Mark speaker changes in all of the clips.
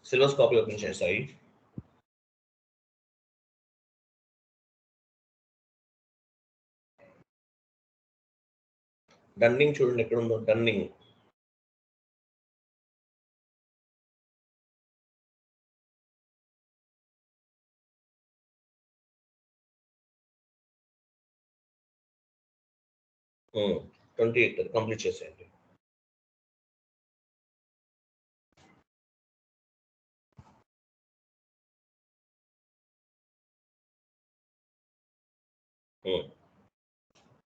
Speaker 1: Syllabus copy open చేస్తాయి. Dunning చూడండి ఎక్కడ ఉందో. Dunning Hmm. 28 కంప్లీట్ చేసేయండి.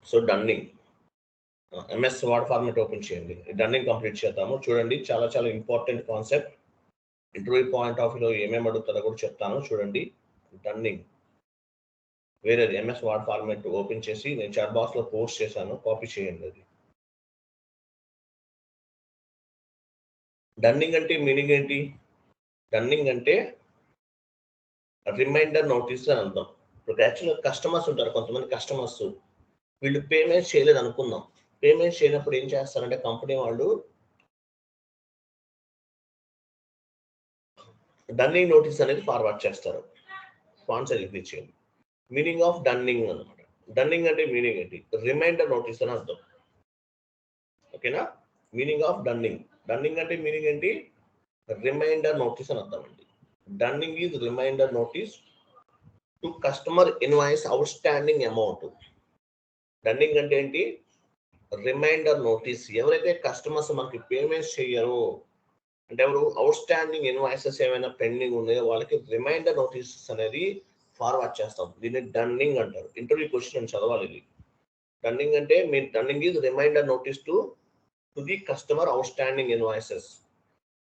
Speaker 1: So dunning MS word format open చేయండి. డన్నింగ్ కంప్లీట్ చేద్దాము. చూడండి చాలా చాలా important concept. Interview point of వ్యూలో ఏమేమి అడుగుతారో కూడా చెప్తాను. చూడండి డన్నింగ్ వేరేది ఎంఎస్ వర్డ్ ఫార్మాట్ ఓపెన్ చేసి నేను చాట్ బాక్స్లో పోస్ట్ చేశాను, కాపీ చేయండి. అది డన్నింగ్ అంటే మీనింగ్ ఏంటి? డన్నింగ్ అంటే రిమైండర్ నోటీస్ అని అర్థం. ఇప్పుడు యాక్చువల్గా కస్టమర్స్ ఉంటారు, కొంతమంది కస్టమర్స్ వీళ్ళు పేమెంట్ చేయలేదు అనుకుందాం. పేమెంట్ చేయనప్పుడు ఏం చేస్తారంటే కంపెనీ వాళ్ళు డన్నింగ్ నోటీస్ అనేది ఫార్వర్డ్ చేస్తారు. స్పాన్సర్ ఇచ్చేయండి. మీనింగ్ ఆఫ్ డన్నింగ్ అనమాట. డన్నింగ్ అంటే మీనింగ్ ఏంటి? రిమైండర్ నోటీస్ అని అర్థం. ఓకేనా? Meaning of dunning. డన్నింగ్ అంటే మీనింగ్ ఏంటి? రిమైండర్ నోటీస్ అని అర్థం అండి. Dunning is reminder notice to customer invoice outstanding amount. Dunning అంటే ఏంటి? Reminder notice. ఎవరైతే కస్టమర్స్ మనకి పేమెంట్స్ చేయరు అంటే ఎవరు అవుట్ స్టాండింగ్ ఇన్వాయిసెస్ ఏమైనా పెండింగ్ ఉన్నాయో వాళ్ళకి రిమైండర్ నోటీసెస్ అనేది ఫార్వర్డ్ చేస్తాం. దీన్ని డన్నింగ్ అంటారు. ఇంటర్వ్యూ క్వశ్చన్ చదవాలి ఇది. డన్నింగ్ అంటే మీ dunning is reminder notice to the customer outstanding invoices.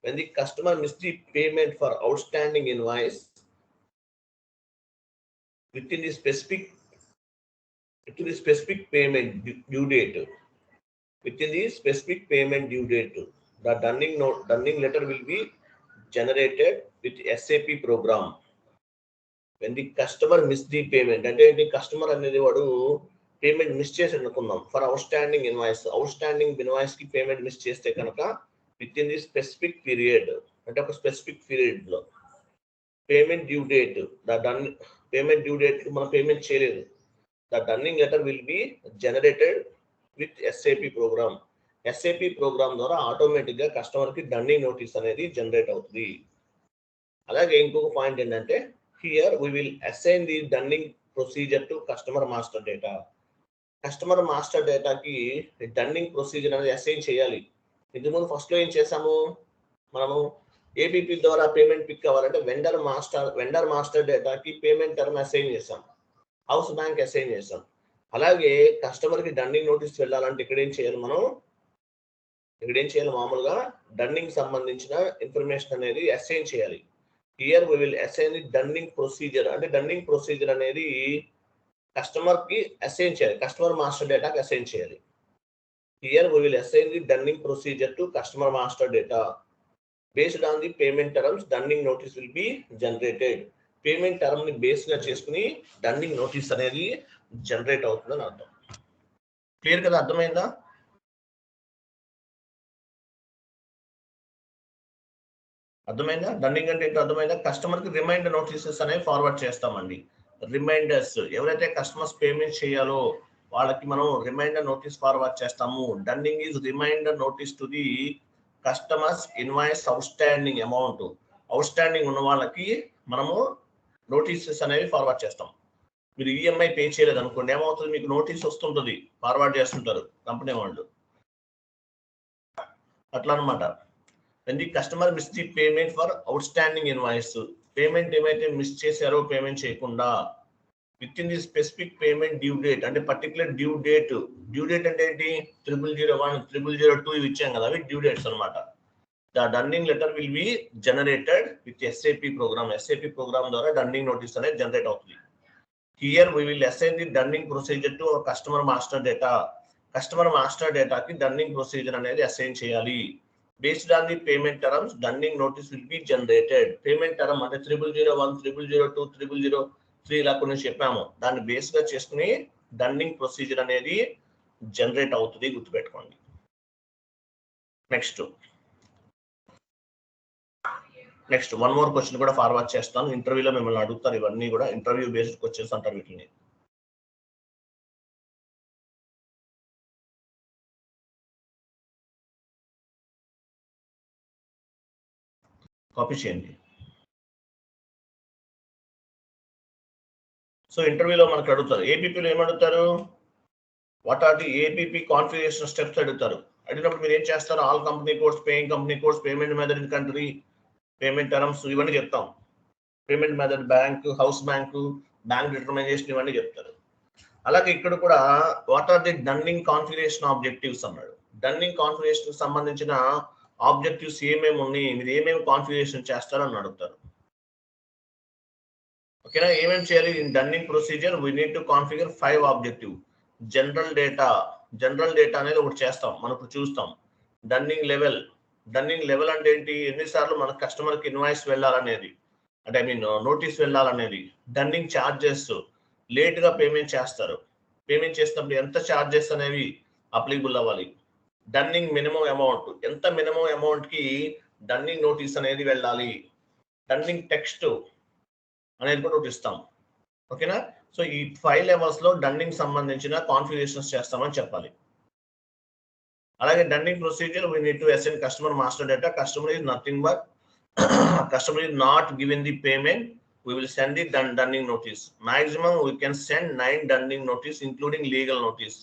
Speaker 1: When the customer missed the payment for outstanding invoice within the specific payment due date, within the specific payment due date, the dunning letter will be generated with SAP program. When the customer missed the payment, అంటే the customer అనేది వాడు payment miss చేసి అనుకుందాం. For outstanding invoice, outstanding invoice కి payment miss చేస్తే కనుక within the specific period, అంటే ఒక స్పెసిఫిక్ పీరియడ్ లో payment due date, payment due date మనం పేమెంట్ చేయలేదు, the dunning letter will be generated with SAP program. SAP program ద్వారా automatic గా కస్టమర్ కి డన్నింగ్ నోటీస్ అనేది జనరేట్ అవుతుంది. అలాగే ఇంకొక పాయింట్ ఏంటంటే here we will assign the dunning procedure to customer master data. Customer master డేటాకి డన్నింగ్ ప్రొసీజర్ అనేది అసైన్ చేయాలి. ఇంతకుముందు ఫస్ట్ లో ఏం చేసాము, మనము ఏపీపీ ద్వారా పేమెంట్ పిక్ అవ్వాలంటే వెండర్ మాస్టర్ డేటాకి పేమెంట్ టర్మ్ అసైన్ చేసాం, హౌస్ బ్యాంక్ అసైన్ చేసాం. అలాగే కస్టమర్ కి డన్నింగ్ నోటీస్ వెళ్ళాలంటే ఇక్కడ ఏం చేయాలి, మామూలుగా డన్నింగ్ సంబంధించిన ఇన్ఫర్మేషన్ అనేది అసైన్ చేయాలి. Here we will assign the dunning procedure. అంటే డన్నింగ్ ప్రొసీజర్ అనేది కస్టమర్ కి అసైన్ చేయాలి, కస్టమర్ మాస్టర్ డేటాకి అసైన్ చేయాలి. Here we will assign the dunning procedure to customer master data. Based on the payment terms, dunning notice will be generated. Payment term ని base గా చేసుకుని dunning notice అనేది generate అవుతుందని అర్థం. Clear కదా? అర్థమైందా? డన్నింగ్ అంటే ఏంటో అర్థమైందా? కస్టమర్ కి రిమైండర్ నోటీసెస్ అనేవి ఫార్వర్డ్ చేస్తామండి. రిమైండర్స్ ఎవరైతే కస్టమర్స్ పేమెంట్ చేయాలో వాళ్ళకి మనం రిమైండర్ నోటీస్ ఫార్వర్డ్ చేస్తాము. Dunning is reminder notice to the customers invoice outstanding amount. Outstanding ఉన్న వాళ్ళకి మనము నోటీసెస్ అనేవి ఫార్వర్డ్ చేస్తాం. మీరు ఈఎంఐ పే చేయలేదు అనుకోండి, ఏమవుతుంది, మీకు నోటీస్ వస్తుంటుంది, ఫార్వర్డ్ చేస్తుంటారు కంపెనీ వాళ్ళు. అట్లా అనమాట. when the customer miss the payment for outstanding invoice, payment ఏమైతే మిస్ చేశారో పేమెంట్ చేయకుండా within the specific payment due date, అంటే పర్టికులర్ డ్యూ డేట్ అంటే ఏంటి, 0001, 0002 ఇవి ఇచ్చాం కదా, అవి డ్యూ డేట్స్ అనమాట. The dunning letter will be generated with SAP program. SAP program ద్వారా డన్నింగ్ నోటీస్ అనేది జనరేట్ అవుతుంది. Here we will assign the dunning procedure to customer master data. Customer master డేటాకి డన్నింగ్ ప్రొసీజర్ అనేది assign చేయాలి. Based on the payment terms, dunning notice will be generated. Payment term అంటే 0001, 0002, 0003 ఇలా కొన్ని చెప్పాము, దాన్ని బేస్ గా చేసుకుని డన్నింగ్ ప్రొసీజర్ అనేది జనరేట్ అవుతుంది, గుర్తుపెట్టుకోండి. Next next one more question కూడా ఫార్వర్డ్ చేస్తాను. ఇంటర్వ్యూలో మిమ్మల్ని అడుగుతారు ఇవన్నీ కూడా, ఇంటర్వ్యూ బేస్డ్ క్వశ్చన్స్ అంటారు వీటిని. కాపీ చేయండి. సో ఇంటర్వ్యూలో మనకు అడుగుతారు, ఏపీపీలో ఏమడుగుతారు, what are the APP configuration steps అడుగుతారు. అడిగినప్పుడు మీరు ఏం చేస్తారు, all company codes, paying company codes, payment method in country, payment terms ఇవన్నీ చెప్తాం. Payment method, bank, house bank, bank determination ఇవన్నీ చెప్తారు. అలాగే ఇక్కడ కూడా what are the dunning configuration objectives అన్నాడు. డన్నింగ్ కాన్ఫిగరేషన్ సంబంధించిన ఆబ్జెక్టివ్స్ ఏమేమి ఉన్నాయి, మీరు ఏమేమి కాన్ఫిగరేషన్ చేస్తారని అడుగుతారు. ఓకేనా, ఏమేమి చేయాలి in dunning procedure, we need to configure 5 objective. General data అనేది ఒకటి చేస్తాం, మనం ఇప్పుడు చూస్తాం. డన్నింగ్ లెవెల్ అంటే ఏంటి, ఎన్నిసార్లు మన కస్టమర్కి ఇన్వాయిస్ వెళ్ళాలనేది, అంటే ఐ మీన్ నోటీస్ వెళ్ళాలనేది. డన్నింగ్ ఛార్జెస్, లేట్గా పేమెంట్ చేస్తారు, పేమెంట్ చేసినప్పుడు ఎంత ఛార్జెస్ అనేవి అప్లికబుల్ అవ్వాలి. డన్నింగ్ మినిమం అమౌంట్, ఎంత మినిమం అమౌంట్కి డన్నింగ్ నోటీస్ అనేది వెళ్ళాలి. డన్నింగ్ టెక్స్ట్ అనేది కూడా ఒకటి ఇస్తాం. ఓకేనా, సో ఈ 5 లెవెల్స్ లో డన్నింగ్ సంబంధించిన కాన్ఫిగరేషన్స్ చేస్తామని చెప్పాలి. అలాగే dunning procedure, we need to assign customer master data. Customer is nothing but customer is not given the payment, we will send the dunning notice. Maximum we can send 9 dunning notice including legal notice.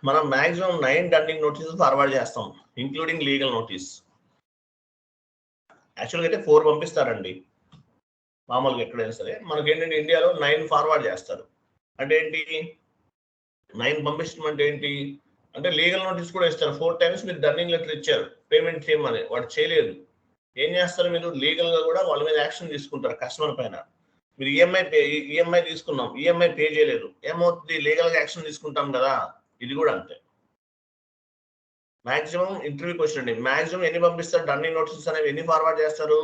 Speaker 1: మనం maximum 9 dunning notices forward చేస్తాం including legal notice. యాక్చువల్గా అయితే 4 పంపిస్తారండి మామూలుగా ఎక్కడైనా సరే. మనకి ఏంటంటే ఇండియాలో 9 ఫార్వర్డ్ చేస్తారు. అంటే ఏంటి 9 పంపించడం అంటే ఏంటి అంటే లీగల్ నోటీస్ కూడా ఇస్తారు. 4 times మీరు డన్నింగ్ లెటర్ ఇచ్చారు, పేమెంట్ చేయమని, వాడు చేయలేదు, ఏం చేస్తారు మీరు, లీగల్ గా కూడా వాళ్ళ మీద యాక్షన్ తీసుకుంటారు కస్టమర్ పైన. మీరు ఈఎంఐ తీసుకున్నాం, ఈఎంఐ పే చేయలేదు, ఏమవుతుంది, లీగల్ గా యాక్షన్ తీసుకుంటాం కదా. ఇది కూడా అంతే. మాక్సిమం ఇంటర్వ్యూ క్వశ్చన్ అండి, మాక్సిమం ఎన్ని పంపిస్తారు డన్నింగ్ నోటీస్ అనేవి, ఎన్ని ఫార్వర్డ్ చేస్తారు,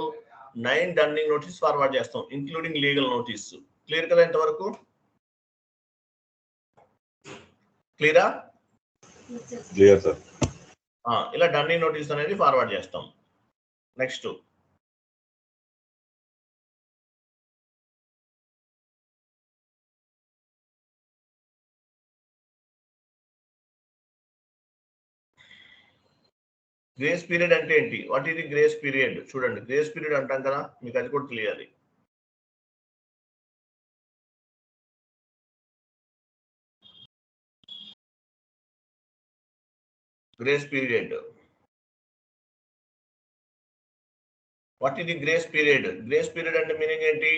Speaker 1: 9 డన్నింగ్ నోటీస్ ఫార్వర్డ్ చేస్తాం ఇంక్లూడింగ్ లీగల్ నోటీస్. క్లియర్ కదా ఇంతవరకు, క్లియరా?
Speaker 2: Clear sir.
Speaker 1: ఇలా డన్నింగ్ నోటీస్ అనేది ఫార్వర్డ్ చేస్తాం. నెక్స్ట్ గ్రేస్ పీరియడ్ అంటే ఏంటి, what is the grace period. చూడండి, గ్రేస్ పీరియడ్ అంటాం కదా, మీకు అది కూడా తెలియాలి. Grace period, what is the grace period. Grace period అంటే మీనింగ్ ఏంటి,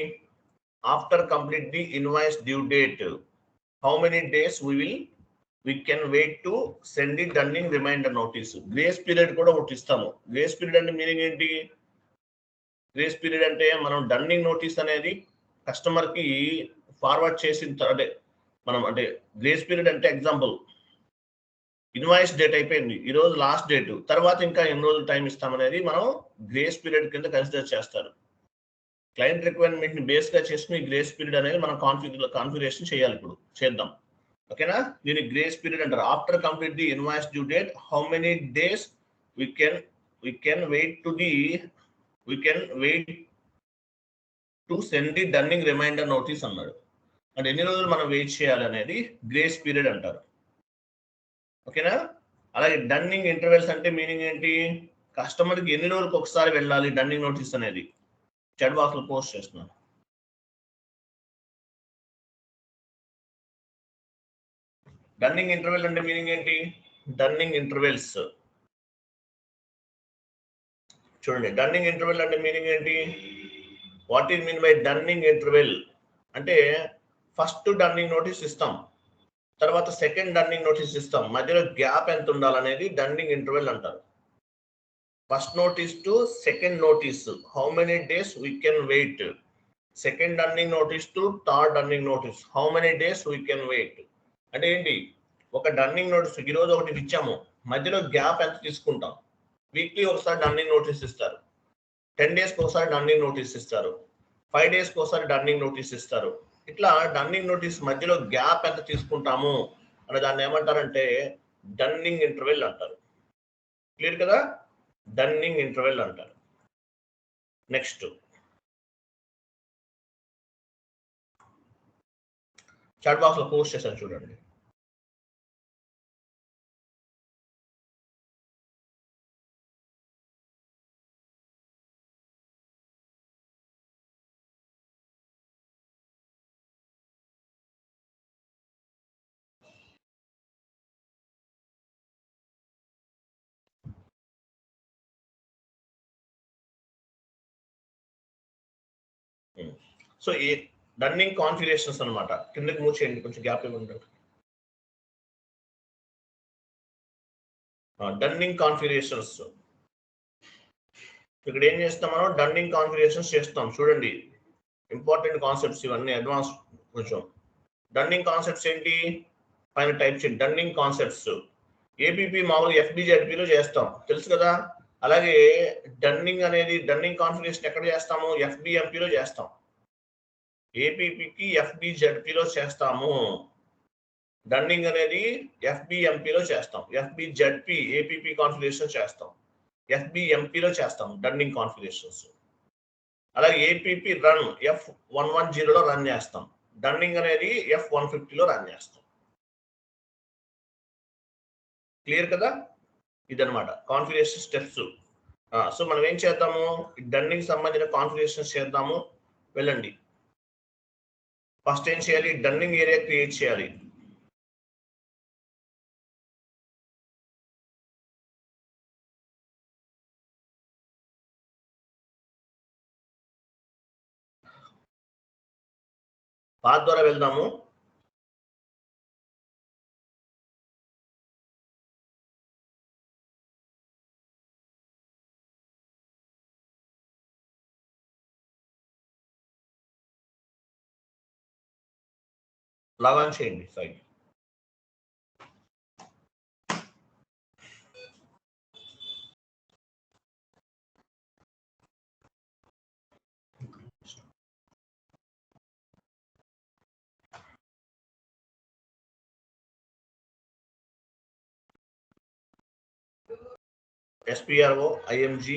Speaker 1: after complete the invoice due date how many days we can wait to send the dunning reminder notice. Grace period కూడా ఒకటి ఇస్తాము. గ్రేస్ పీరియడ్ అంటే meaning ఏంటి, grace period అంటే మనం dunning notice అనేది కస్టమర్ కి ఫార్వర్డ్ చేసిన అంటే మనం అంటే గ్రేస్ పీరియడ్ అంటే ఎగ్జాంపుల్ ఇన్వాయిస్ డేట్ అయిపోయింది, ఈ రోజు లాస్ట్ డేట్, తర్వాత ఇంకా ఎన్ని రోజులు టైం ఇస్తామనేది మనం గ్రేస్ పీరియడ్ కింద కన్సిడర్ చేస్తారు. క్లయింట్ రిక్వైర్మెంట్ ని బేస్ గా చేసుకుని గ్రేస్ పీరియడ్ అనేది మనం కాన్ఫిగరేషన్ చేయాలి. ఇప్పుడు చేద్దాం. ఓకేనా, దీని గ్రేస్ పీరియడ్ అంటారు. After complete the invoice due date how many days we can wait to send the dunning reminder notice అన్నాడు. అంటే ఎన్ని రోజులు మనం వెయిట్ చేయాలి అనేది గ్రేస్ పీరియడ్ అంటారు. ఓకేనా, అలాగే డన్నింగ్ ఇంటర్వెల్స్ అంటే మీనింగ్ ఏంటి, కస్టమర్కి ఎన్ని రోజులకు ఒకసారి వెళ్ళాలి డన్నింగ్ నోటీస్ అనేది. చాట్ బాక్స్ లో పోస్ట్ చేస్తున్నాను. డన్నింగ్ ఇంటర్వెల్ అంటే మీనింగ్ ఏంటి, డన్నింగ్ ఇంటర్వెల్స్ చూడండి. డన్నింగ్ ఇంటర్వెల్ అంటే మీనింగ్ ఏంటి, what is mean by dunning interval అంటే ఫస్ట్ డన్నింగ్ నోటీస్ ఇస్తాం, తర్వాత సెకండ్ డన్నింగ్ నోటీస్ ఇస్తాం, మధ్యలో గ్యాప్ ఎంత ఉండాలనేది డన్నింగ్ ఇంటర్వెల్ అంటారు. First notice to second notice how many days we can wait, second dunning notice to third dunning notice how many days we can wait. అంటే ఏంటి, ఒక డన్నింగ్ నోటీస్ ఈరోజు ఒకటి ఇచ్చాము, మధ్యలో గ్యాప్ ఎంత తీసుకుంటాం, వీక్లీ ఒకసారి డన్నింగ్ నోటీస్ ఇస్తారు, 10 days ఒకసారి డన్నింగ్ నోటీస్ ఇస్తారు, 5 days ఒకసారి డన్నింగ్ నోటీస్ ఇస్తారు. ఇట్లా డన్నింగ్ నోటీస్ మధ్యలో గ్యాప్ ఎంత తీసుకుంటాము అనే దాన్ని ఏమంటారంటే డన్నింగ్ ఇంటర్వెల్ అంటారు. క్లియర్ కదా, డన్నింగ్ ఇంటర్వెల్ అంటారు. నెక్స్ట్ చాట్ బాక్స్ లో పోస్ట్ చేశాను చూడండి. సో ఈ రన్నింగ్ కాన్ఫిగరేషన్స్ అనమాట. కిందకి మూవ్ చేయండి, కొంచెం గ్యాప్ ఇవ్వండి. రన్నింగ్ కాన్ఫిగరేషన్స్ ఇక్కడ ఏం చేస్తాం మనం? రన్నింగ్ కాన్ఫిగరేషన్స్ చేస్తాం చూడండి. ఇంపార్టెంట్ కాన్సెప్ట్స్ ఇవన్నీ, అడ్వాన్స్ కొంచెం. రన్నింగ్ కాన్సెప్ట్స్ ఏంటి? పైన టైప్ చేయండి రన్నింగ్ కాన్సెప్ట్స్. ఏపీపీ మామూలుగా ఎఫ్బిజెడ్పిలో చేస్తాం, తెలుసు కదా. అలాగే రన్నింగ్ అనేది రన్నింగ్ కాన్ఫిగరేషన్ ఎక్కడ చేస్తాము? ఎఫ్బిఎంపిలో చేస్తాం. ఏపీపీకి ఎఫ్బిజెడ్పిలో చేస్తాము. రన్నింగ్ అనేది ఎఫ్బిఎంపిలో చేస్తాం. ఎఫ్బిజెడ్పి ఏపీపీ కాన్ఫిగరేషన్ చేస్తాం. ఎఫ్బిఎంపిలో చేస్తాం రన్నింగ్ కాన్ఫిగరేషన్స్. అలాగే ఏపీపీ రన్ F110లో రన్ చేస్తాం. రన్నింగ్ అనేది F150లో రన్ చేస్తాం. క్లియర్ కదా? ఇదనమాట కాన్ఫిగరేషన్ స్టెప్స్. సో మనం ఏం చేద్దాము? రన్నింగ్ సంబంధించిన కాన్ఫిగరేషన్స్ చేద్దాము. వెళ్ళండి. ఫస్ట్ ఏం చేయాలి? రన్నింగ్ ఏరియా క్రియేట్ చేయాలి. పాత్ ద్వారా వెళ్దాము. లాగాన్ చేయండి site. SPRO IMG.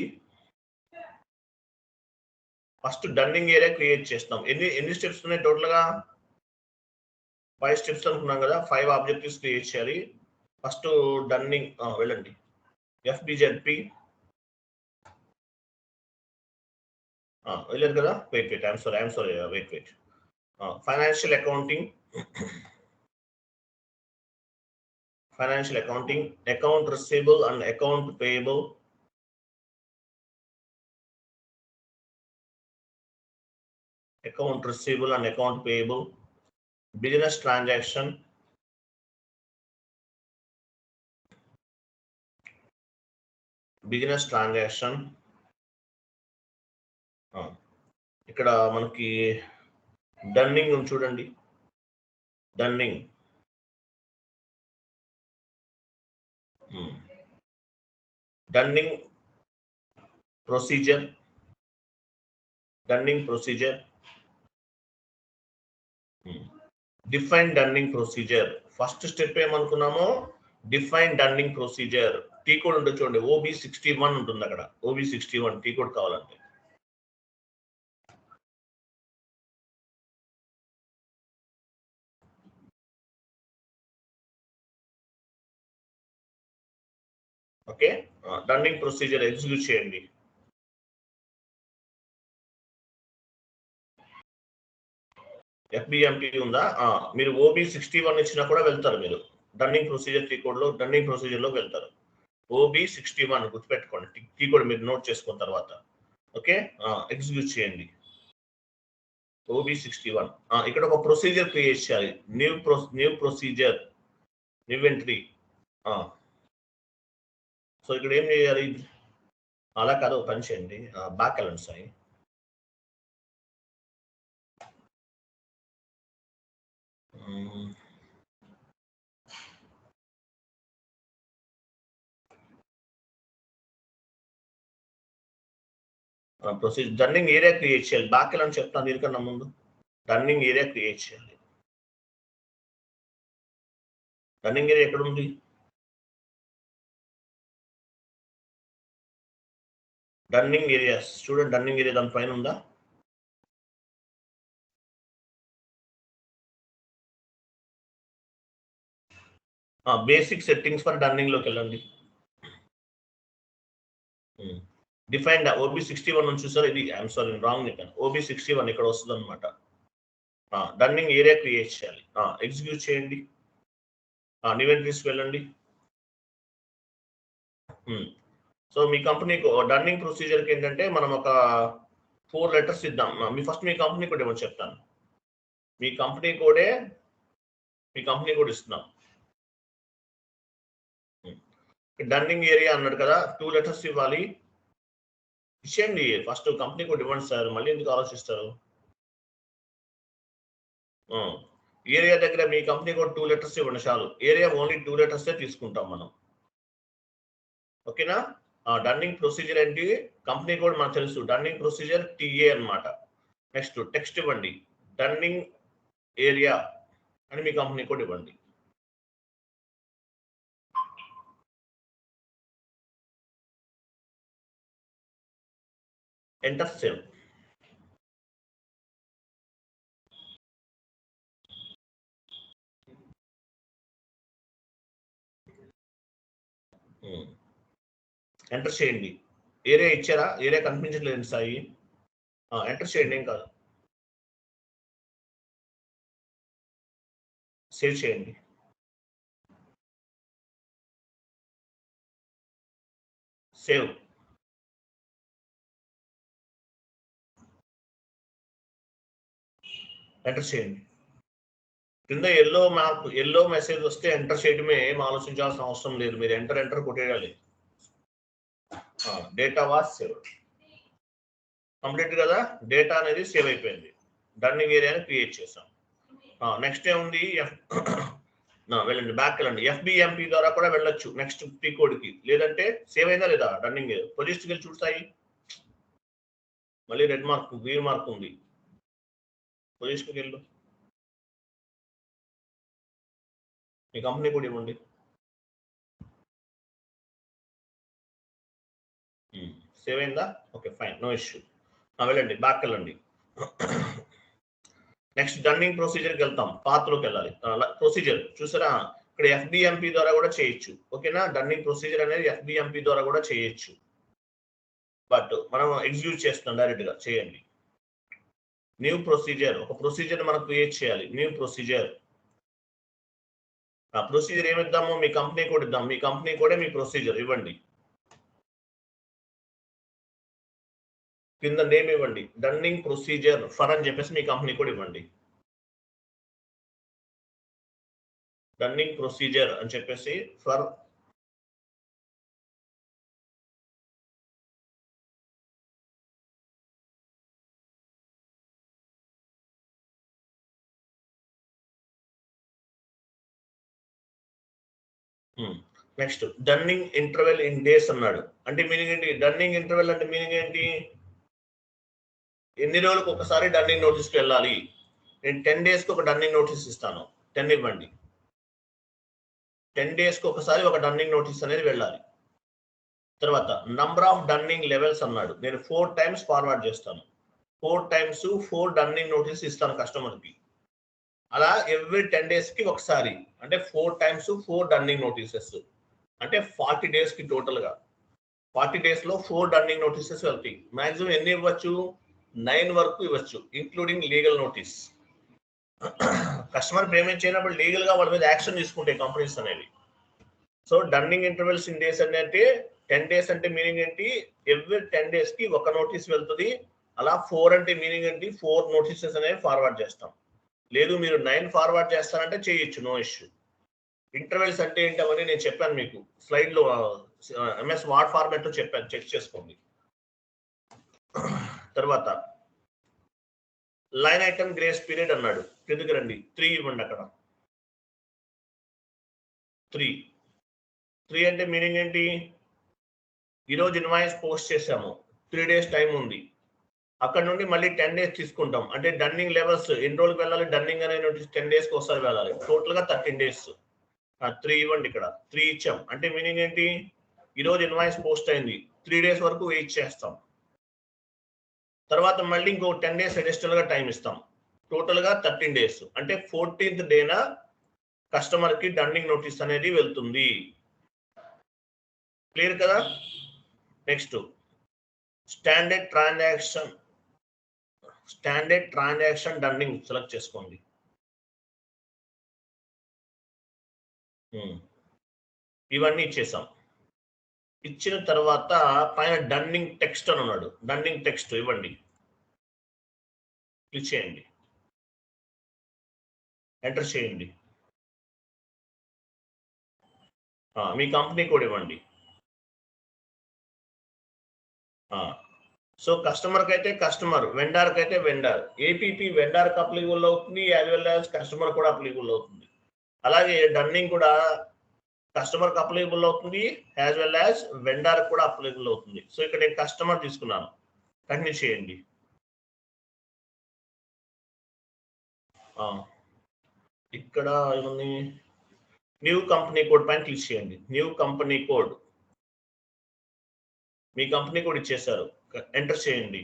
Speaker 1: First dunning area create చేస్తాం. ఎన్ని స్టెప్స్ ఉన్నాయి టోటల్ గా? 5 స్టెప్స్ అనుకున్నాం కదా. 5 ఆబ్జెక్టివ్స్ క్రియేట్ చేయాలి. ఫస్ట్ రన్నింగ్ వెళ్ళండి. ఎఫ్బిజెడ్పి వెళ్ళారు కదా. Wait I'm sorry wait. Financial accounting, account receivable and account payable, business transaction, ఇక్కడ మనకి డన్నింగ్ ఉంది చూడండి. Dunning procedure, define dunning procedure. First step ఏమనుకున్నామో define dunning procedure. T code ఉంటుంది చూడండి, OB61 ఉంటుంది అక్కడ. OB61 టీ కోడ్ కావాలంటే. ఓకే, రన్నింగ్ ప్రొసీజర్ ఎగ్జిక్యూట్ చేయండి. ఎఫ్బిఎంపి ఉందా? మీరు OB61 ఇచ్చినా కూడా వెళ్తారు. మీరు రన్నింగ్ ప్రొసీజర్ టీ కోడ్ లో రన్నింగ్ ప్రొసీజర్ లో వెళ్తారు. OB61 గుర్తుపెట్టుకోండి. టీ కోడ్ మీరు నోట్ చేసుకున్న తర్వాత. ఓకే, ఎగ్జిక్యూట్ చేయండి. OB61. ఇక్కడ ఒక ప్రొసీజర్ క్రియేట్ చేయాలి. New procedure, new entry. So ఇక్కడ ఏం చేయాలి? అలా కాదు, పని చేయండి. బ్యాక్ వెళ్ళండి Sai. Procedure running area create చేయాలి. బ్యాక్ వెళ్ళని చెప్తాను దీనికన్నా ముందు. రన్నింగ్ ఏరియా క్రియేట్ చేయాలి. రన్నింగ్ ఏరియా ఎక్కడ ఉంది? డన్నింగ్ ఏరియాస్ చూడండి, డన్నింగ్ ఏరియా దాని పైన ఉందా? బేసిక్ సెట్టింగ్స్ ఫర్ డన్నింగ్ లోకి వెళ్ళండి. డిఫైన్డ్ OB61 నుంచి చూసారు. ఇది ఐఎమ్ సారీ రాంగ్ చెప్పాను. OB61 ఇక్కడ వస్తుంది అనమాట. డన్నింగ్ ఏరియా క్రియేట్ చేయాలి. ఎగ్జిక్యూట్ చేయండి. న్యూ ఎంట్రీస్కి వెళ్ళండి. సో మీ కంపెనీకి డన్నింగ్ ప్రొసీజర్కి ఏంటంటే మనం ఒక 4 లెటర్స్ ఇద్దాం. మీ కంపెనీ కోడ్ ఏమని చెప్తాను. మీ కంపెనీ కోడ్ ఇస్తున్నాం. డన్నింగ్ ఏరియా అన్నాడు కదా, 2 లెటర్స్ ఇవ్వాలి. ఇచ్చేయండి. ఫస్ట్ కంపెనీ కోడ్ ఇవ్వండి సార్, మళ్ళీ ఎందుకు ఆలోచిస్తారు? ఏరియా దగ్గర మీ కంపెనీ కోడ్ 2 లెటర్స్ ఇవ్వండి చాలు. ఏరియా ఓన్లీ 2 లెటర్సే తీసుకుంటాం మనం. ఓకేనా? డన్నింగ్ ప్రొసీజర్ ఏంటి, కంపెనీ కోడ్ మనకు తెలుసు. డన్నింగ్ ప్రొసీజర్ TA అన్నమాట. నెక్స్ట్ టెక్స్ట్ ఇవ్వండి, డన్నింగ్ ఏరియా అని మీ కంపెనీ కోడ్ ఇవ్వండి. Enter save. ఎంటర్ చేయండి. ఏరియా ఇచ్చారా? ఏరియా కనిపించట్లేదు సాయి. ఎంటర్ చేయండి, ఏం కాదు. సేవ్ చేయండి. సేవ్. ఎంటర్ చేయండి. కింద ఎల్లో మెసేజ్ వస్తే ఎంటర్ చేయడమే, ఏం ఆలోచించాల్సిన అవసరం లేదు. మీరు ఎంటర్ కొట్టేయాలి. Data was save. కంప్లీట్ కదా, డేటా అనేది సేవ్ అయిపోయింది. డన్నింగ్ ఏరియాని క్రియేట్ చేసాం. నెక్స్ట్ ఏముంది? వెళ్ళండి, బ్యాక్ వెళ్ళండి. FBMP ద్వారా కూడా వెళ్ళొచ్చు నెక్స్ట్ P కోడ్కి. లేదంటే సేవ్ అయిందా లేదా డన్నింగ్ పొజిషన్కి వెళ్ళి చూస్తాయి. మళ్ళీ రెడ్ మార్క్ గ్రీన్ మార్క్ ఉంది. పొజిషన్కి వెళ్ళు, మీ కంపెనీ కూడా ఇవ్వండి. సేవ్ అయిందా? Okay fine, no issue. వెళ్ళండి, బ్యాక్ వెళ్ళండి. నెక్స్ట్ డన్నింగ్ ప్రొసీజర్కి వెళ్తాం. పాత్రలోకి వెళ్ళాలి. ప్రొసీజర్ చూసారా, ఇక్కడ FBMP ద్వారా కూడా చేయొచ్చు. ఓకేనా? డన్నింగ్ ప్రొసీజర్ అనేది FBMP ద్వారా కూడా చేయొచ్చు. బట్ మనం ఎగ్జిక్యూట్ చేస్తున్నాం డైరెక్ట్ గా. చేయండి. న్యూ ప్రొసీజర్, ఒక ప్రొసీజర్ మనం క్రియేట్ చేయాలి. New procedure. ఆ ప్రొసీజర్ ఏమిద్దాము? మీ కంపెనీ కోడ్ ఇద్దాం. మీ కంపెనీ కోడే మీ ప్రొసీజర్ ఇవ్వండి. కింద నేమ్ ఇవ్వండి, డన్నింగ్ ప్రొసీజర్ ఫర్ అని చెప్పేసి మీ కంపెనీ కోడ్ ఇవ్వండి. డన్నింగ్ ప్రొసీజర్ అని చెప్పేసి for next dunning interval in days అన్నాడు. అంటే మీనింగ్ ఏంటి? డన్నింగ్ ఇంటర్వెల్ అంటే మీనింగ్ ఏంటి? ఎన్ని రోజులకు ఒకసారి డన్నింగ్ నోటీస్కి వెళ్ళాలి? నేను 10 డేస్కి ఒక డన్నింగ్ నోటీస్ ఇస్తాను. 10 ఇవ్వండి. 10 డేస్కి ఒకసారి ఒక డన్నింగ్ నోటీస్ అనేది వెళ్ళాలి. తర్వాత నంబర్ ఆఫ్ డన్నింగ్ లెవెల్స్ అన్నాడు. నేను 4 టైమ్స్ ఫార్వర్డ్ చేస్తాను. 4 టైమ్స్ 4 డన్నింగ్ నోటీస్ ఇస్తాను కస్టమర్కి. అలా ఎవ్రీ 10 డేస్కి ఒకసారి, అంటే 4 టైమ్స్ 4 డన్నింగ్ నోటీసెస్, అంటే 40 డేస్కి టోటల్గా. 40 డేస్లో 4 డన్నింగ్ నోటీసెస్ వెళ్తాయి. మాక్సిమం ఎన్ని ఇవ్వచ్చు? 9 వరకు ఇవ్వచ్చు, including legal notice. Customer payment చేయనప్పుడు లీగల్ గా వాళ్ళ మీద యాక్షన్ తీసుకుంటాయి కంపెనీస్ అనేవి. So dunning intervals in days అంటే 10 డేస్ అంటే మీనింగ్ ఏంటి? ఎవ్రీ 10 డేస్ కి ఒక నోటీస్ వెళ్తుంది. అలా 4 అంటే మీనింగ్ ఏంటి? 4 నోటీసెస్ అనేవి ఫార్వర్డ్ చేస్తాం. లేదు మీరు 9 ఫార్వర్డ్ చేస్తారంటే చేయొచ్చు, నో ఇష్యూ. ఇంటర్వెల్స్ అంటే ఏంటని నేను చెప్పాను మీకు స్లైడ్ లో, MS వర్డ్ ఫార్మాట్ లో చెప్పాను, చెక్ చేసుకోండి. తర్వాత లైన్ ఐటమ్ గ్రేస్ పీరియడ్ అన్నాడు. కిందకి రండి, 3 ఇవ్వండి. అక్కడ 3 అంటే మీనింగ్ ఏంటి? ఈరోజు ఇన్వాయిస్ పోస్ట్ చేసాము, 3 డేస్ టైం ఉంది. అక్కడ నుండి మళ్ళీ 10 డేస్ తీసుకుంటాం. అంటే డన్నింగ్ లెవెల్స్ ఎన్ని రోజులకు వెళ్ళాలి? డన్నింగ్ అనే నోటీస్ 10 డేస్కి ఒకసారి వెళ్ళాలి. టోటల్ గా 13 డేస్. 3 ఇవ్వండి. ఇక్కడ 3 ఇచ్చాం. అంటే మీనింగ్ ఏంటి? ఈరోజు ఇన్వాయిస్ పోస్ట్ అయింది, 3 days వరకు వెయిట్ చేస్తాం. తర్వాత మళ్ళీ ఇంకో 10 days అడిషనల్ గా టైం ఇస్తాం. టోటల్ గా 13 days. అంటే 14th డేన కస్టమర్ కి డన్నింగ్ నోటీస్ అనేది వెళ్తుంది. క్లియర్ కదా? Next standard transaction dunning select చేసుకోండి. ఇవన్నీ ఇచ్చేసాం. ఇచ్చిన తర్వాత పైన డన్నింగ్ టెక్స్ట్ అని ఉన్నాడు. డన్నింగ్ టెక్స్ట్ ఇవ్వండి, క్లిక్ చేయండి, ఎంటర్ చేయండి. మీ కంపెనీ కోడ్ ఇవ్వండి. సో కస్టమర్కి అయితే కస్టమర్, వెండర్కి అయితే వెండర్. ఏపీపీ వెండర్కి అప్లికబుల్ అవుతుంది, యాజ్ వెల్ యాజ్ కస్టమర్ కూడా అప్లికబుల్ అవుతుంది. అలాగే డన్నింగ్ కూడా కస్టమర్కి అప్లికబుల్ అవుతుంది, యాజ్ వెల్ యాజ్ వెండర్ కూడా అప్లికబుల్ అవుతుంది. సో ఇక్కడ నేను కస్టమర్ తీసుకున్నాను, కంటిన్యూ చేయండి. ఇక్కడ ఏముంది, న్యూ కంపెనీ కోడ్ పైన క్లిక్ చేయండి. న్యూ కంపెనీ కోడ్, మీ కంపెనీ కోడ్ ఇచ్చేసారు, ఎంటర్ చేయండి.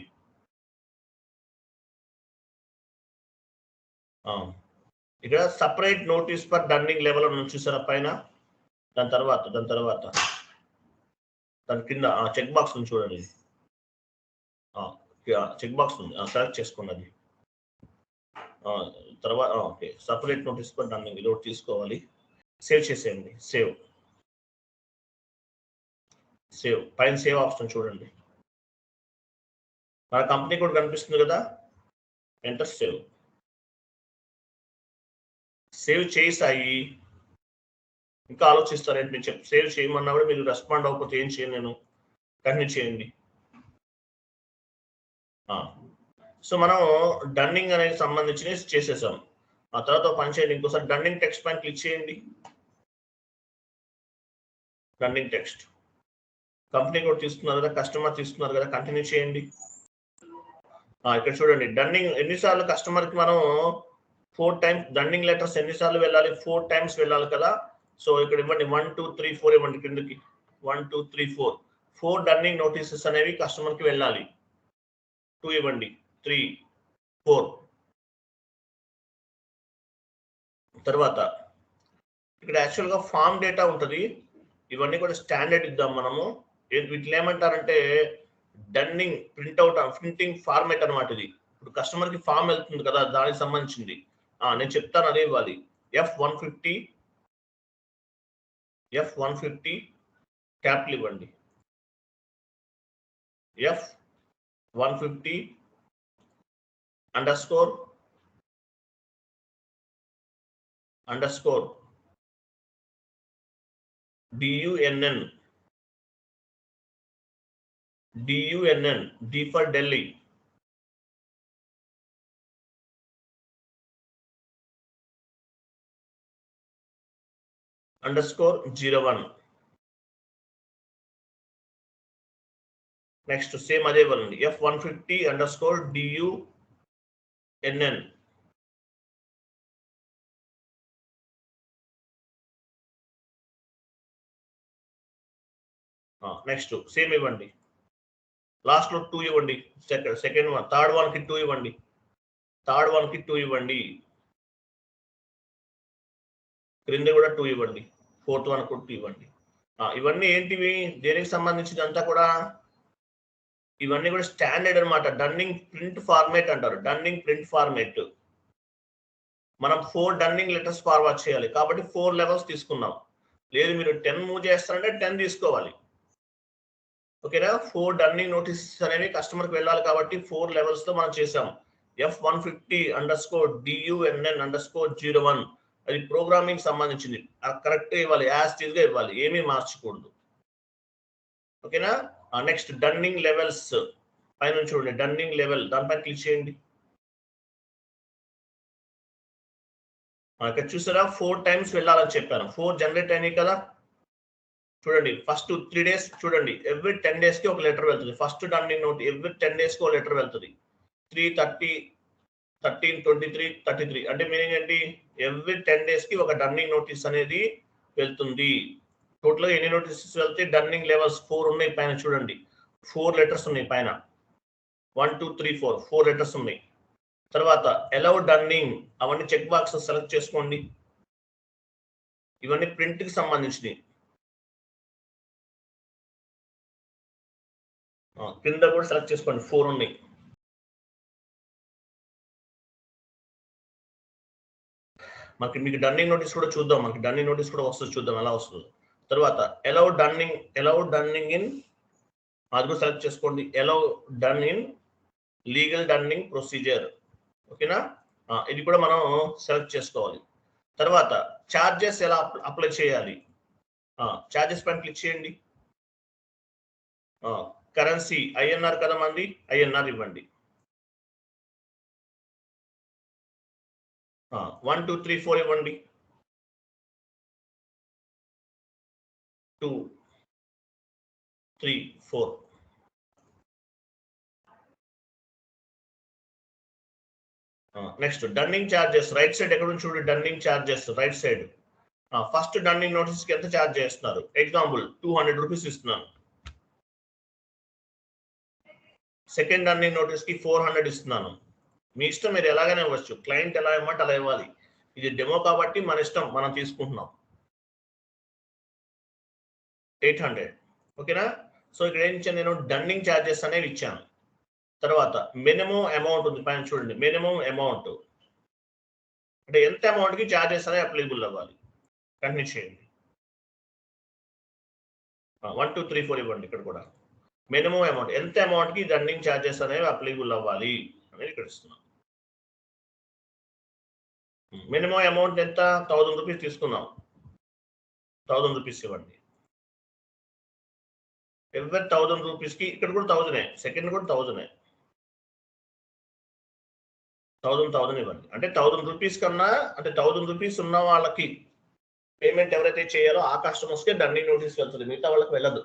Speaker 1: ఇక్కడ separate notice for dunning level అని చూసారా పైన. దాని తర్వాత దాని కింద చెక్ బాక్స్ ఉంది చూడండి. చెక్ బాక్స్ ఉంది, సెలెక్ట్ చేసుకోండి అది. తర్వాత okay, separate notice for dunning ఇది ఒకటి తీసుకోవాలి. సేవ్ చేసేయండి. సేవ్ పైన సేవ్ ఆప్షన్ చూడండి. మన కంపెనీ కూడా కనిపిస్తుంది కదా, ఎంటర్ సేవ్ చేసాయి. ఇంకా ఆలోచిస్తారేంటి? నేను సేవ్ చేయమన్నా కూడా మీరు రెస్పాండ్ అవ్వకపోతే ఏం చేయను నేను. కంటిన్యూ చేయండి. సో మనం డన్నింగ్ అనేది సంబంధించి చేసేసాం. ఆ తర్వాత పని చేయండి, ఇంకోసారి డన్నింగ్ టెక్స్ట్ పైన క్లిక్ చేయండి. డన్నింగ్ టెక్స్ట్ కంపెనీ కూడా తీసుకున్నారు కదా, కస్టమర్ తీసుకున్నారు కదా, కంటిన్యూ చేయండి. ఇక్కడ చూడండి, డన్నింగ్ ఎన్నిసార్లు కస్టమర్కి మనం 4 times డన్నింగ్ లెటర్స్ ఎన్నిసార్లు వెళ్ళాలి? 4 times వెళ్ళాలి కదా. సో ఇక్కడ ఇవ్వండి 1 2 3 4 ఇవ్వండి కిందకి. 1 2 3 4 డన్నింగ్ నోటీసెస్ అనేవి కస్టమర్కి వెళ్ళాలి. 2 ఇవ్వండి, 3 4. తర్వాత ఇక్కడ యాక్చువల్గా ఫామ్ డేటా ఉంటుంది. ఇవన్నీ కూడా స్టాండర్డ్ ఇద్దాం మనము. వీటిని ఏమంటారంటే డన్నింగ్ ప్రింటింగ్ ఫార్మేట్ అనమాట. ఇది ఇప్పుడు కస్టమర్కి ఫామ్ వెళ్తుంది కదా, దానికి సంబంధించింది. నేను చెప్తాను, అదే ఇవ్వాలి. F150 క్యాపిటల్ ఇవ్వండి. F150 __ DUNN D for Delhi _01. Next same అదే ఇవ్వాలండి. F150 _ DUNN. నెక్స్ట్ సేమ్ ఇవ్వండి. లాస్ట్ లో 2 ఇవ్వండి. సెకండ్ వన్, థర్డ్ వన్ కి 2 ఇవ్వండి. క్రింద కూడా 2 ఇవ్వండి. ఫోర్త్ వన్ కూడా 2 ఇవ్వండి. ఇవన్నీ ఏంటివి, దేనికి సంబంధించింది అంతా కూడా? ఇవన్నీ కూడా స్టాండర్డ్ అనమాట. డన్నింగ్ ప్రింట్ ఫార్మేట్ అంటారు. Dunning print format. మనం 4 డన్నింగ్ లెటర్స్ ఫార్వర్డ్ చేయాలి కాబట్టి 4 లెవెల్స్ తీసుకున్నాం. లేదు మీరు 10 మూవ్ చేస్తారంటే 10 తీసుకోవాలి. ఓకేనా? 4 డన్నింగ్ నోటీసెస్ అనేవి కస్టమర్కి వెళ్ళాలి కాబట్టి 4 లెవెల్స్ లో మనం చేసాం. F150 _DUNN _01. అది ప్రోగ్రామింగ్ సంబంధించింది. కరెక్ట్ ఇవ్వాలి, యాజ్ టీజ్ గా ఇవ్వాలి, ఏమీ మార్చకూడదు. ఓకేనా? నెక్స్ట్ డన్నింగ్ లెవెల్స్ పైన చూడండి. డన్నింగ్ లెవెల్ దానిపైన క్లిక్ చేయండి. ఇక్కడ చూసారా 4 times వెళ్ళాలని చెప్పాను. 4 జనరేట్ అయినాయి కదా. చూడండి, ఫస్ట్ 3 days చూడండి, ఎవ్రీ 10 days కి ఒక లెటర్ వెళ్తుంది. First dunning note every 10 days కి ఒక లెటర్ వెళ్తుంది. 3 30 13 23 33 అంటే మీనింగ్ ఏంటి? ఎవ్రీ 10 days కి ఒక డన్నింగ్ నోటీస్ అనేది వెళ్తుంది. టోటల్ గా ఎన్ని నోటీసెస్ వెళ్తాయి? డన్నింగ్ లెవెల్స్ 4 ఉన్నాయి పైన చూడండి. 4 లెటర్స్ ఉన్నాయి పైన 1 2 3 4 4 లెటర్స్ ఉన్నాయి. తర్వాత అలౌ డన్నింగ్ అవన్నీ చెక్ బాక్స్ సెలెక్ట్ చేసుకోండి. ఇవన్నీ ప్రింట్ కి సంబంధించినవి. కింద కూడా సెలెక్ట్ చేసుకోండి 4 ఉన్నాయి. మీకు డన్నింగ్ నోటీస్ కూడా చూద్దాం. మనకి డన్నింగ్ నోటీస్ కూడా వస్తుంది, చూద్దాం ఎలా వస్తుంది. తర్వాత అలౌ డన్నింగ్ ఇన్ అది కూడా సెలెక్ట్ చేసుకోండి. Allow done in legal dunning procedure. ఓకేనా, ఇది కూడా మనం సెలెక్ట్ చేసుకోవాలి. తర్వాత చార్జెస్ ఎలా అప్లై చేయాలి, చార్జెస్ పైన క్లిక్ చేయండి. కరెన్సీ ఐఎన్ఆర్ కదా మంది, ఐఎన్ఆర్ ఇవ్వండి. 1 2 3 4 ఇవ్వండి. 2 3 4. Next dunning charges right side ఎక్కడ నుంచి చూడండి. Dunning charges right side. First dunning notice కి ఎంత చార్జ్ చేస్తున్నారు? ఎగ్జాంపుల్ 200 రూపీస్ ఇస్తున్నాను. సెకండ్ డన్నింగ్ నోటీస్ కి 400 ఇస్తున్నాను. మీ ఇష్టం, మీరు ఎలాగైనా ఇవ్వచ్చు. క్లయింట్ ఎలా ఇవ్వమంటే అలా ఇవ్వాలి. ఇది డెమో కాబట్టి మన ఇష్టం, మనం తీసుకుంటున్నాం. 800. ఓకేనా, సో ఇక్కడ ఏం ఇచ్చాను నేను? డన్నింగ్ చార్జెస్ అనేవి ఇచ్చాను. తర్వాత మినిమం అమౌంట్ ఉంది పైన చూడండి. మినిమం అమౌంట్ అంటే ఎంత అమౌంట్ కి చార్జెస్ అనేవి అప్లికబుల్ అవ్వాలి. కంటిన్యూ చేయండి. 1 2 3 4 ఇవ్వండి. ఇక్కడ కూడా మినిమం అమౌంట్, ఎంత అమౌంట్ కి డన్నింగ్ చార్జెస్ అనేవి అప్లికబుల్ అవ్వాలి అనేది ఇక్కడ ఇస్తున్నాం. మినిమం అమౌంట్ ఎంత? 1000 రూపీస్ తీసుకున్నాం. 1000 రూపీస్ ఇవ్వండి. ఎవరి 1000 రూపీస్ కి ఇక్కడ కూడా 1000, సెకండ్ కూడా 1000, 1000 ఇవ్వండి. అంటే 1000 రూపీస్ కన్నా, అంటే 1000 రూపీస్ ఉన్న వాళ్ళకి పేమెంట్ ఎవరైతే చేయాలో ఆ కస్టమర్స్ కి డన్నింగ్ నోటీస్ వెళ్తుంది, మిగతా వాళ్ళకి వెళ్ళదు.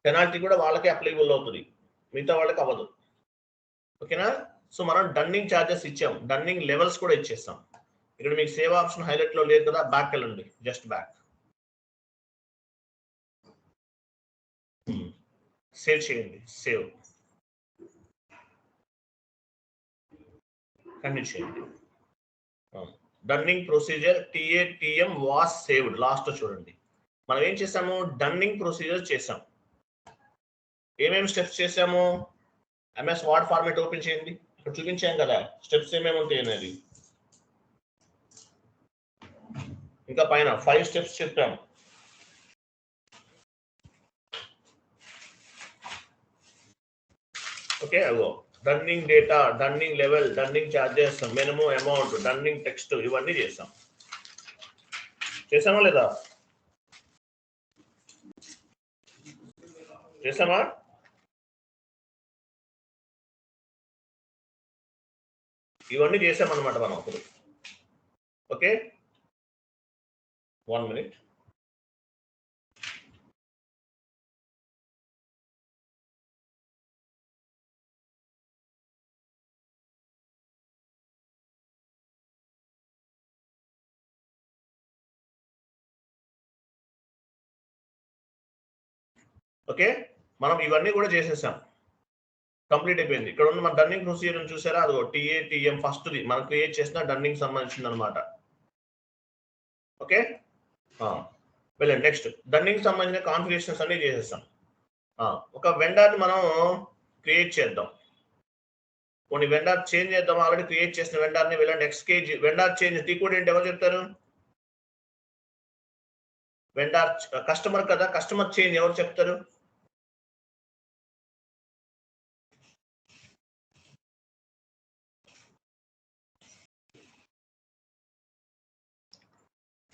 Speaker 1: పెనాల్టీ కూడా వాళ్ళకే అప్లికబుల్ అవుతుంది, మిగతా వాళ్ళకి అవ్వదు. ఓకేనా, సో మనం డన్నింగ్ చార్జెస్ ఇచ్చాం, డన్నింగ్ లెవెల్స్ కూడా ఇచ్చేస్తాం. ఇక్కడ మీకు సేవ్ ఆప్షన్ హైలైట్ లో లేదు కదా, బ్యాక్ వెళ్ళండి, జస్ట్ బ్యాక్. సేవ్ చేయండి, సేవ్ కంటిన్యూ చేయండి. Dunning procedure TATM was saved. Last చూడండి, మనం ఏం చేసాము? డన్నింగ్ ప్రొసీజర్ చేసాం. ఏమేమి స్టెప్స్ చేసాము? MS వర్డ్ ఫార్మాట్ ఓపెన్ చేయండి. ఇక్కడ చూపించాం కదా స్టెప్స్ ఏమేమి ఉంటాయి అనేది. ఇంకా పైన 5 స్టెప్స్ చెప్పాము. ఓకే, అగో dunning data, dunning level, dunning charges, minimum amount, dunning text, ఇవన్నీ చేసాం. చేసామా లేదా? చేసామా? ఇవన్నీ చేసామన్నమాట మనం అప్పుడు. Okay, 1 minute. ఓకే, మనం ఇవన్నీ కూడా చేసేసాం, కంప్లీట్ అయిపోయింది. ఇక్కడ ఉన్న మన డన్నింగ్ ప్రొసీజర్ చూసారా? అదిగో TATM ఫస్ట్ది మనం క్రియేట్ చేసిన డన్నింగ్ సంబంధించింది అనమాట. ఓకే, వెళ్ళండి. నెక్స్ట్ డన్నింగ్ సంబంధించిన కాన్ఫిగరేషన్స్ అన్ని చేసేస్తాం. ఒక వెండర్ని మనం క్రియేట్ చేద్దాం. కొన్ని వెండర్ చేంజ్ చేద్దాం. ఆల్రెడీ క్రియేట్ చేసిన వెండర్ని వెళ్ళండి. ఎక్స్కేజ్ వెండర్ చేంజ్ టీ కోడ్ ఏంటి ఎవరు చెప్తారు? వెండర్ కస్టమర్ కదా, కస్టమర్ చేంజ్ ఎవరు చెప్తారు?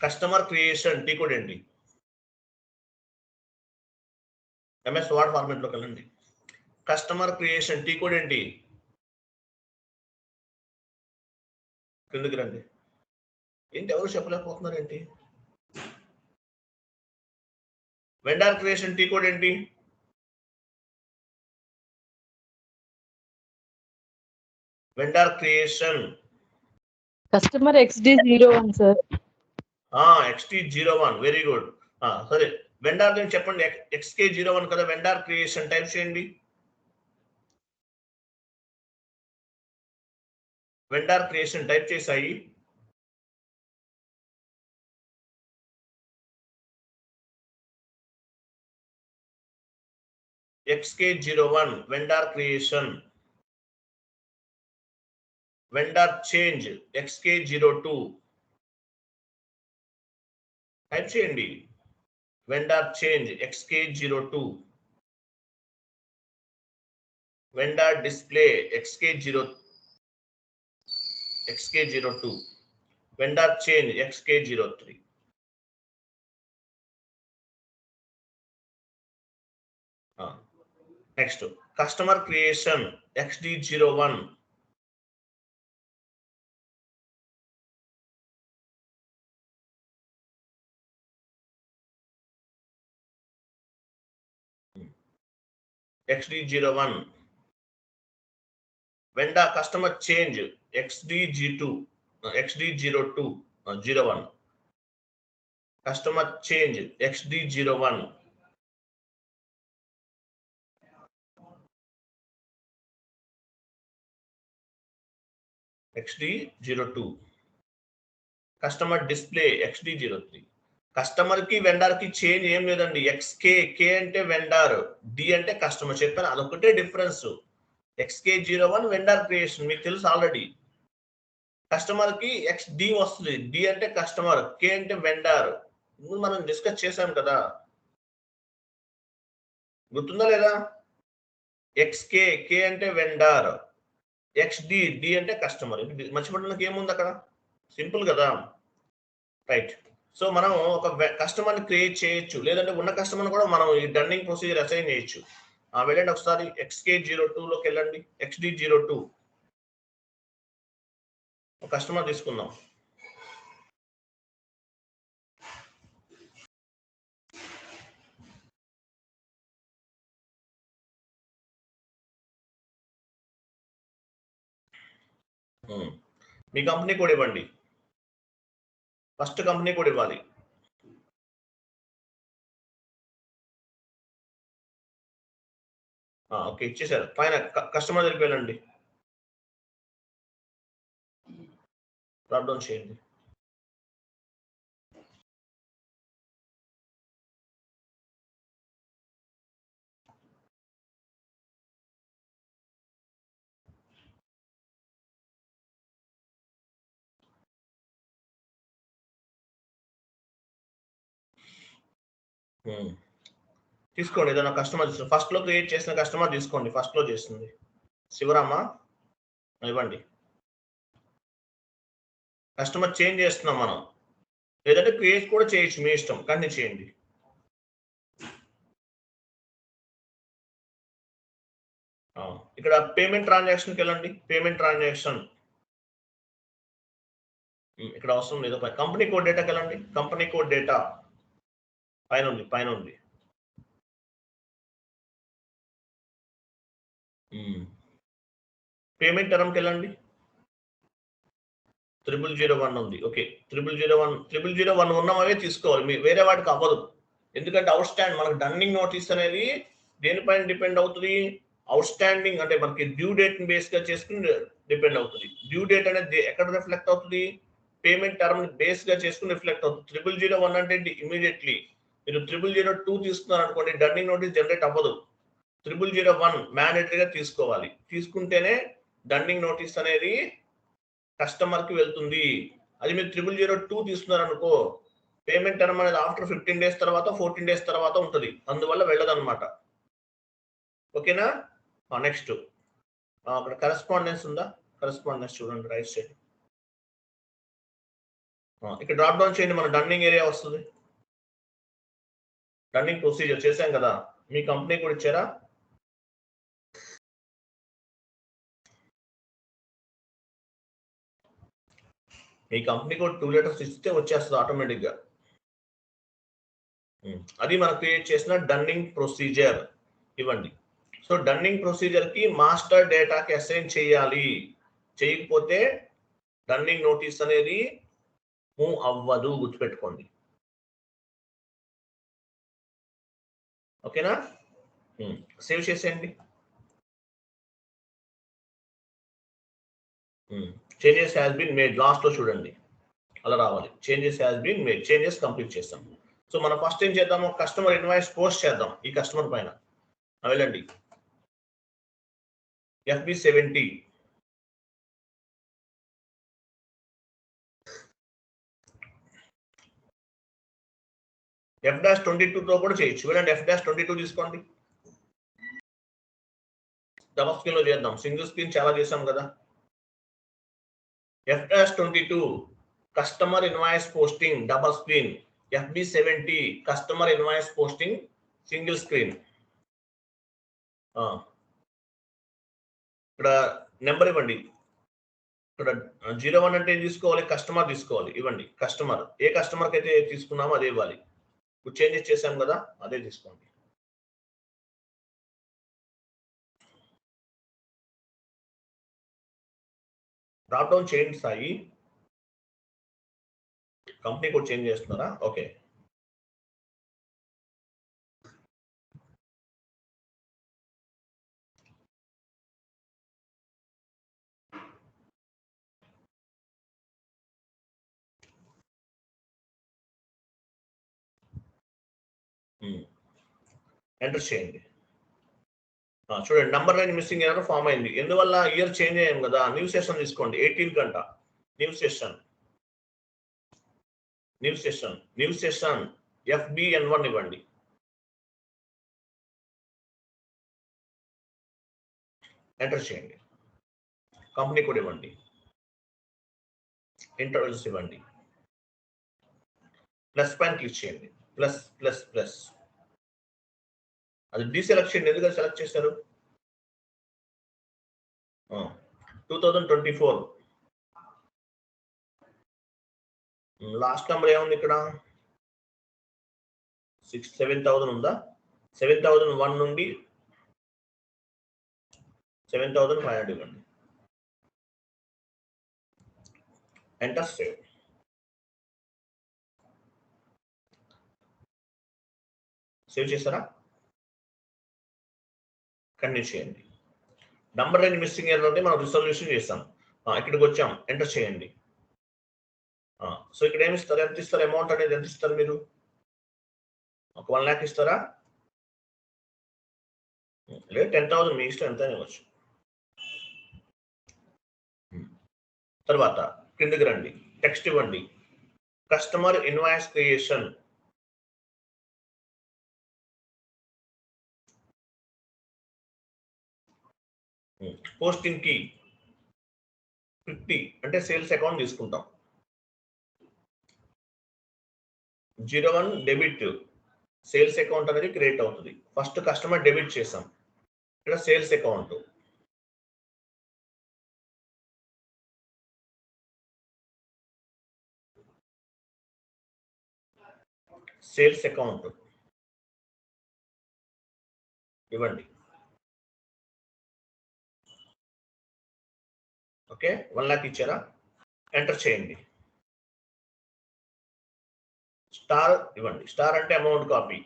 Speaker 1: కస్టమర్ క్రియేషన్ టీ కోడ్ ఏంటి? MS వర్డ్ ఫార్మాట్ లోకి వెళ్ళండి. కస్టమర్ క్రియేషన్ టీ కోడ్ ఏంటి? కిందకి రండి. ఏంటి ఎవరు చెప్పలేకపోతున్నారు ఏంటి? వెండర్ క్రియేషన్ టీ కోడ్ ఏంటి? Vendor creation
Speaker 3: customer XD01 sir.
Speaker 1: XD01, very good. సరే, వెండార్ నేమ్ చెప్పండి. XK01 కదా, వెండార్ క్రియేషన్ టైప్ చేయండి. వెండార్ క్రియేషన్ టైప్ చేసాయి. XK01 vendor creation. Vendor change XK02 type చేయండి. Vendor change XK02. Vendor display XK02. Vendor change XK03. Next customer creation XD01. XD01. Vendor customer change XD02. XD02 01. Customer change XD01. XD02. Customer display XD03. Customer కి vendor కి change ఏం లేదండి. K అంటే vendor, D అంటే customer. చెప్పాను అదొకటే difference. XK01 vendor creation మీకు తెలుసు ఆల్రెడీ. కస్టమర్ కి XD వస్తుంది, D అంటే కస్టమర్, K అంటే వెండార్. ముందు మనం డిస్కస్ చేశాం కదా, గుర్తుందా లేదా? K అంటే వెండార్, XD D అంటే కస్టమర్. మర్చిపోవడానికి ఏముంది అక్కడ? సింపుల్ కదా, రైట్. సో మనం ఒక కస్టమర్ని క్రియేట్ చేయొచ్చు, లేదంటే ఉన్న కస్టమర్ కూడా మనం ఈ డన్నింగ్ ప్రొసీజర్ అసైన్ చేయొచ్చు. వెళ్ళండి ఒకసారి XK02 లోకి వెళ్ళండి. XD02 ఒక కస్టమర్ తీసుకుందాం. మీ కంపెనీ కోడ్ ఇవ్వండి. ఫస్ట్ కంపెనీ కోడ్ ఇవ్వాలి. ఓకే, ఇచ్చేసారు. పైన కస్టమర్ దగ్గరికి వెళ్ళండి, డ్రాప్ డౌన్ చేయండి. తీసుకోండి, ఏదైనా కస్టమర్ ఫస్ట్ లో క్రియేట్ చేసిన కస్టమర్ తీసుకోండి. ఫస్ట్ లో చేస్తుంది శివరామ, ఇవ్వండి. కస్టమర్ చేంజ్ చేస్తున్నాం మనం, లేదంటే క్రియేట్ కూడా చేయొచ్చు, మీ ఇష్టం. కంటిన్యూ చేయండి. ఇక్కడ పేమెంట్ ట్రాన్సాక్షన్కి వెళ్ళండి. పేమెంట్ ట్రాన్సాక్షన్ ఇక్కడ అవసరం లేదు. కంపెనీ కోడ్ డేటాకి వెళ్ళండి. కంపెనీ కోడ్ డేటా పైన ఉంది. పేమెంట్ టర్మ్కి వెళ్ళండి. 0001 ఉంది. ఓకే, 0001 ఉన్నవే తీసుకోవాలి, వేరే వాటికి అవ్వదు. ఎందుకంటే అవుట్ స్టాండ్ మనకు డన్నింగ్ నోటీస్ అనేది దేనిపైన డిపెండ్ అవుతుంది? అవుట్ స్టాండింగ్ అంటే మనకి డ్యూ డేట్ బేస్ గా చేసుకుని డిపెండ్ అవుతుంది. డ్యూ డేట్ అనేది ఎక్కడ రిఫ్లెక్ట్ అవుతుంది? పేమెంట్ టర్మ్ బేస్ గా చేసుకుని రిఫ్లెక్ట్ అవుతుంది. 0001 అంటే ఇమీడియట్లీ మీరు 0002 తీసుకున్నారు అనుకోండి, డన్నింగ్ నోటీస్ జనరేట్ అవ్వదు. 0001 మ్యాండేటరీగా తీసుకోవాలి. తీసుకుంటేనే డన్నింగ్ నోటీస్ అనేది కస్టమర్ కి వెళ్తుంది. అది మీరు 0002 తీసుకున్నారు అనుకో, పేమెంట్ టర్మ్ అనేది ఆఫ్టర్ 15 days తర్వాత 14 days తర్వాత ఉంటుంది, అందువల్ల వెళ్ళదు అనమాట. ఓకేనా? నెక్స్ట్ అక్కడ కరెస్పాండెన్స్ ఉందా? కరెస్పాండెన్స్ చూడండి, రైట్ సైడ్. ఇక్కడ డ్రాప్ డౌన్ చేయండి, మన డన్నింగ్ ఏరియా వస్తుంది. డన్నింగ్ ప్రొసీజర్ చేశాం కదా, మీ కంపెనీ కూడా ఇచ్చారా? మీ కంపెనీ కూడా 2 letters ఇస్తే వచ్చేస్తుంది ఆటోమేటిక్గా. అది మనం క్రియేట్ చేసిన డన్నింగ్ ప్రొసీజర్. ఇవ్వండి. సో డన్నింగ్ ప్రొసీజర్ కి మాస్టర్ డేటాకి అసైన్ చేయాలి. చేయకపోతే డన్నింగ్ నోటీస్ అనేది మూవ్ అవ్వదు, గుర్తుపెట్టుకోండి. ఓకేనా? సేవ్ చేసేయండి. చేంజెస్ హ్యాస్ బీన్ మేడ్ లాస్ట్లో చూడండి అలా రావాలి. Changes has been made, changes complete చేస్తాం. సో మనం ఫస్ట్ ఏం చేద్దాము, కస్టమర్ ఇన్వాయిస్ పోస్ట్ చేద్దాం ఈ కస్టమర్ పైన. వెళ్ళండి FB70 F-22తో కూడా చేయొచ్చు. వెళ్ళండి F-22 తీసుకోండి. డబల్ స్క్రీన్ లో చేద్దాం, సింగిల్ స్క్రీన్ చాలా చేసాం కదా. F-22 customer invoice posting double screen, FB70 customer invoice posting single screen. ఇక్కడ నెంబర్ ఇవ్వండి. ఇక్కడ 01 అంటే తీసుకోవాలి, కస్టమర్ తీసుకోవాలి. ఇవ్వండి కస్టమర్, ఏ కస్టమర్కి అయితే తీసుకున్నామో అదే ఇవ్వాలి. ఇప్పుడు చేంజెస్ చేసాం కదా, అదే తీసుకోండి. డ్రాప్ డౌన్ చేయండి సాయి. కంపెనీ కూడా చేంజ్ చేస్తున్నారా? ఓకే. ఎంటర్ చేయండి. చూడండి number line missing error form అయింది. ఎందువల్ల? ఇయర్ చేంజ్ అయ్యాం కదా. న్యూ సెషన్ తీసుకోండి. 18 గంట న్యూ సెషన్ FBN1 ఇవ్వండి. ఎంటర్ చేయండి. కంపెనీ కూడా ఇవ్వండి. ఇంటర్వెల్స్ ఇవ్వండి. ప్లస్ పైన క్లిక్ చేయండి. ప్లస్ అది డీసెలెక్ట్ చేయండి. ఎందుకంటే సెలెక్ట్ చేశారు? 2024 లాస్ట్ నెంబర్ ఏముంది ఇక్కడ? 7,000 ఉందా? 7,001 నుండి 7,500 ఇవ్వండి. Enter save. సేవ్ చేస్తారా? కంటిన్యూ చేయండి. నంబర్ లైన్ మిస్సింగ్ ఎర్రర్ ఉంది, మనం రిజల్యూషన్ చేస్తాం. ఇక్కడికి వచ్చాం, ఎంటర్ చేయండి. సో ఇక్కడ ఏమి ఇస్తారు, ఎంత ఇస్తారు, అమౌంట్ అనేది ఎంత ఇస్తారు మీరు? ఒక 1 lakh ఇస్తారా? లేదు 10,000 మీ ఇష్టం, ఎంత ఇవ్వచ్చు. తర్వాత కిందకి రండి, టెక్స్ట్ ఇవ్వండి. Customer invoice creation. పోస్టింగ్ కి 50 అంటే సేల్స్ అకౌంట్ తీసుకుంటాం. 01 డెబిట్ సేల్స్ అకౌంట్ అనేది క్రియేట్ అవుతుంది. ఫస్ట్ కస్టమర్ డెబిట్ చేసాం, ఇక్కడ సేల్స్ అకౌంట్. సేల్స్ అకౌంట్ ఇవ్వండి. ఓకే, 1 lakh ఇచ్చారా? ఎంటర్ చేయండి. స్టార్ ఇవ్వండి. స్టార్ అంటే అమౌంట్ కాపీ,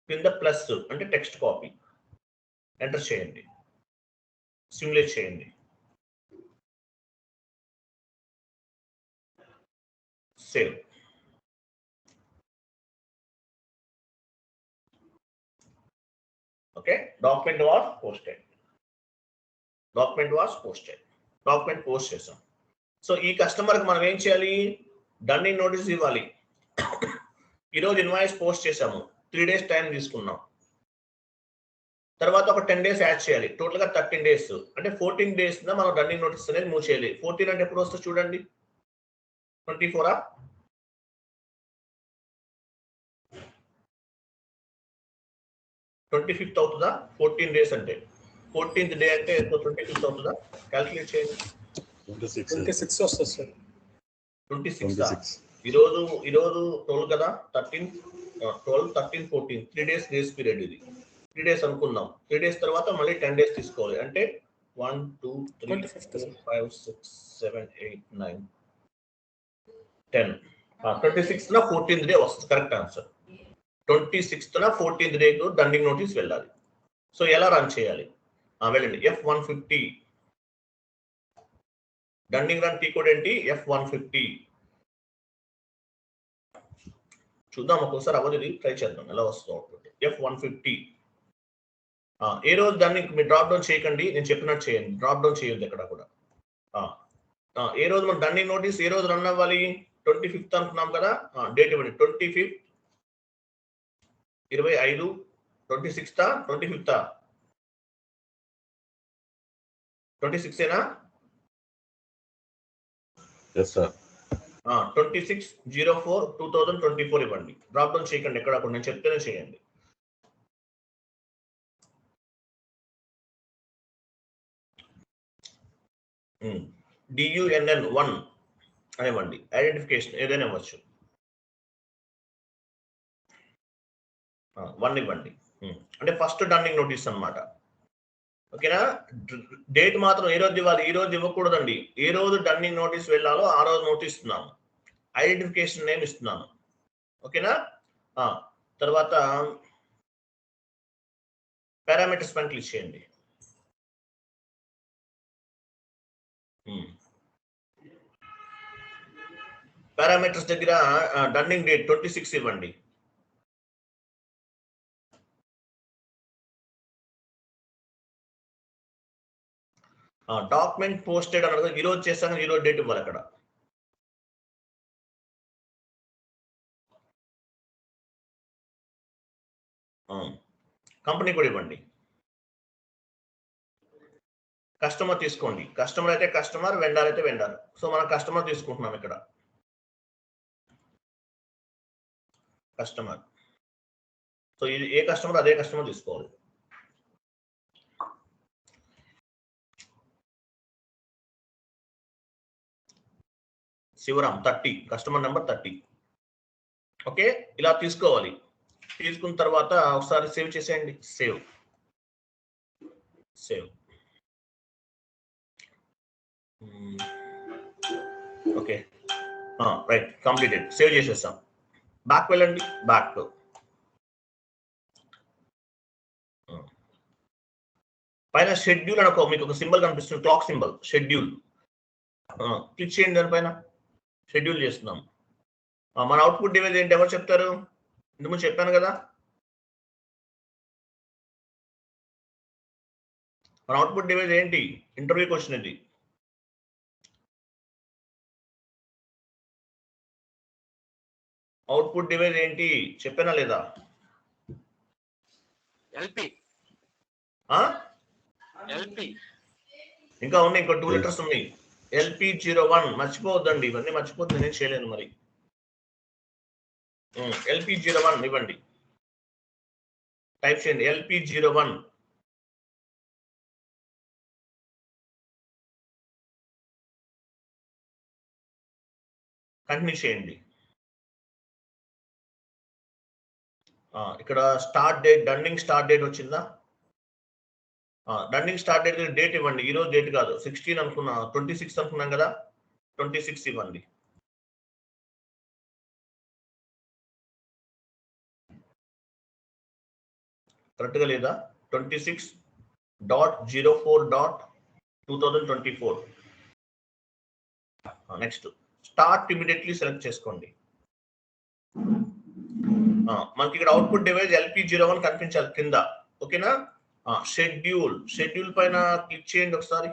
Speaker 1: కింద ప్లస్ అంటే టెక్స్ట్ కాపీ. ఎంటర్ చేయండి. సిమ్యులేట్ చేయండి. Save. Okay, document was posted. Document post చేసాం. సో ఈ కస్టమర్కి మనం ఏం చేయాలి? డన్నింగ్ నోటీస్ ఇవ్వాలి. ఈరోజు ఇన్వాయిస్ పోస్ట్ చేసాము, 3 days టైం తీసుకున్నాం. తర్వాత ఒక 10 days యాడ్ చేయాలి. టోటల్గా 13 days. అంటే 14 days మనం రన్నింగ్ నోటీస్ అనేది మూవ్ చేయాలి. 14 అంటే ఎప్పుడు వస్తుంది చూడండి, 24 25th అవుతుందా? 14 days అంటే 14th డే అంటే 25th అవుతుందా? క్యాల్కులేట్ చేయండి.
Speaker 2: 26 వస్తుంది సార్.
Speaker 1: 26 ఈరోజు 12 కదా, 13 12 13 14 3 days గ్రేస్ పీరియడ్. ఇది 3 days అనుకుందాం. 3 days తర్వాత మళ్ళీ 10 days తీసుకోవాలి. అంటే 1 2 3 4 5 6 7 8 9 10 26 నా 14th డే వస్తుంది. Correct answer. 26th 14th డేకు డన్నింగ్ నోటీస్ వెళ్ళాలి. సో ఎలా రన్ చేయాలి? వెళ్ళండి. F150 dunning run tea code ఏంటి? F150. చూద్దాం, ఒక్కోసారి అవ్వదు, ఇది ట్రై చేద్దాం ఎలా వస్తుందో అవుట్పుట్. F150 ఏ రోజు దాన్ని మీరు డ్రాప్ డౌన్ చేయకండి, నేను చెప్పినట్టు చేయండి, డ్రాప్ డౌన్ చేయొద్దు ఎక్కడ కూడా. ఏ రోజు మన డన్నింగ్ నోటీస్ ఏ రోజు రన్ అవ్వాలి? 25th అనుకున్నాం కదా, డేట్ ఇవ్వండి. 25th 25 26th 25th 26 ఏనా?
Speaker 2: yes sir
Speaker 1: 26/04/2024 ఇవ్వండి. డ్రాప్ డౌన్ చేయకండి ఎక్కడ కూడా, నేను చెప్తేనే చేయండి. DUNN1 అనివ్వండి, ఐడెంటిఫికేషన్ ఏదైనా ఇవ్వచ్చు. 1 ఇవ్వండి, అంటే ఫస్ట్ డన్నింగ్ నోటీస్ అన్నమాట. ఓకేనా? డేట్ మాత్రం ఏ రోజు ఇవ్వాలి? ఈ రోజు ఇవ్వకూడదండి. ఏ రోజు డన్నింగ్ నోటీస్ వెళ్ళాలో ఆ రోజు నోటీస్ ఇస్తున్నాము. ఐడెంటిఫికేషన్ నేమ్ ఇస్తున్నాను. ఓకేనా? తర్వాత పారామీటర్స్ పైన క్లిక్ చేయండి. పారామీటర్స్ దగ్గర డన్నింగ్ డేట్ 26 ఇవ్వండి. డాక్యుమెంట్ పోస్టెడ్ అన్నది ఈ రోజు చేస్తాను, ఈ రోజు డేట్ ఇవ్వాలి అక్కడ. కంపెనీ కూడా ఇవ్వండి. కస్టమర్ తీసుకోండి. కస్టమర్ అయితే కస్టమర్, వెండర్ అయితే వెండర్. సో మనం కస్టమర్ తీసుకుంటున్నాం ఇక్కడ. కస్టమర్, సో ఇది ఏ కస్టమర్ అదే కస్టమర్ తీసుకోవాలి. Shivaram 30, customer number 30. ఓకే, ఇలా తీసుకోవాలి. తీసుకున్న తర్వాత ఒకసారి సేవ్ చేసేయండి. Save okay, right, completed. Save చేసేస్తాం. బ్యాక్ వెళ్ళండి. బ్యాక్ పైన షెడ్యూల్ అని మీకు ఒక సింబల్ కనిపిస్తుంది, క్లాక్ సింబల్, షెడ్యూల్. క్లిక్ చేయండి దానిపైన. షెడ్యూల్ చేస్తున్నాం. మన అవుట్పుట్ డివైస్ ఏంటి ఎవరు చెప్తారు? ఇంతకుముందు చెప్పాను కదా, మన అవుట్పుట్ డివైస్ ఏంటి? ఇంటర్వ్యూ క్వశ్చన్ ఇది. అవుట్పుట్ డివైస్ ఏంటి చెప్పానా లేదా? ఇంకా ఉన్నాయి, ఇంకో 2 లెటర్స్ ఉన్నాయి. LP01 మర్చిపోవద్దండి, ఇవన్నీ మర్చిపోద్దు, నేనేం చేయలేను మరి. LP01 ఇవ్వండి, టైప్ చేయండి. LP01 కంటిన్యూ చేయండి. ఇక్కడ start date, dunning start date వచ్చిందా? డన్నింగ్ స్టార్ట్ డేట్ డేట్ ఇవ్వండి. ఈ రోజు డేట్ కాదు, 16 అనుకున్నా, 26 అనుకున్నాం కదా, 26 ఇవ్వండి. కరెక్ట్గా లేదా? 26.04.2024. నెక్స్ట్ స్టార్ట్ ఇమీడియట్లీ సెలెక్ట్ చేసుకోండి. మనకి ఇక్కడ అవుట్పుట్ డివైస్ LP01 కనిపించాలి కింద. ఓకేనా? షెడ్యూల్ పైన క్లిక్ చేయండి ఒకసారి.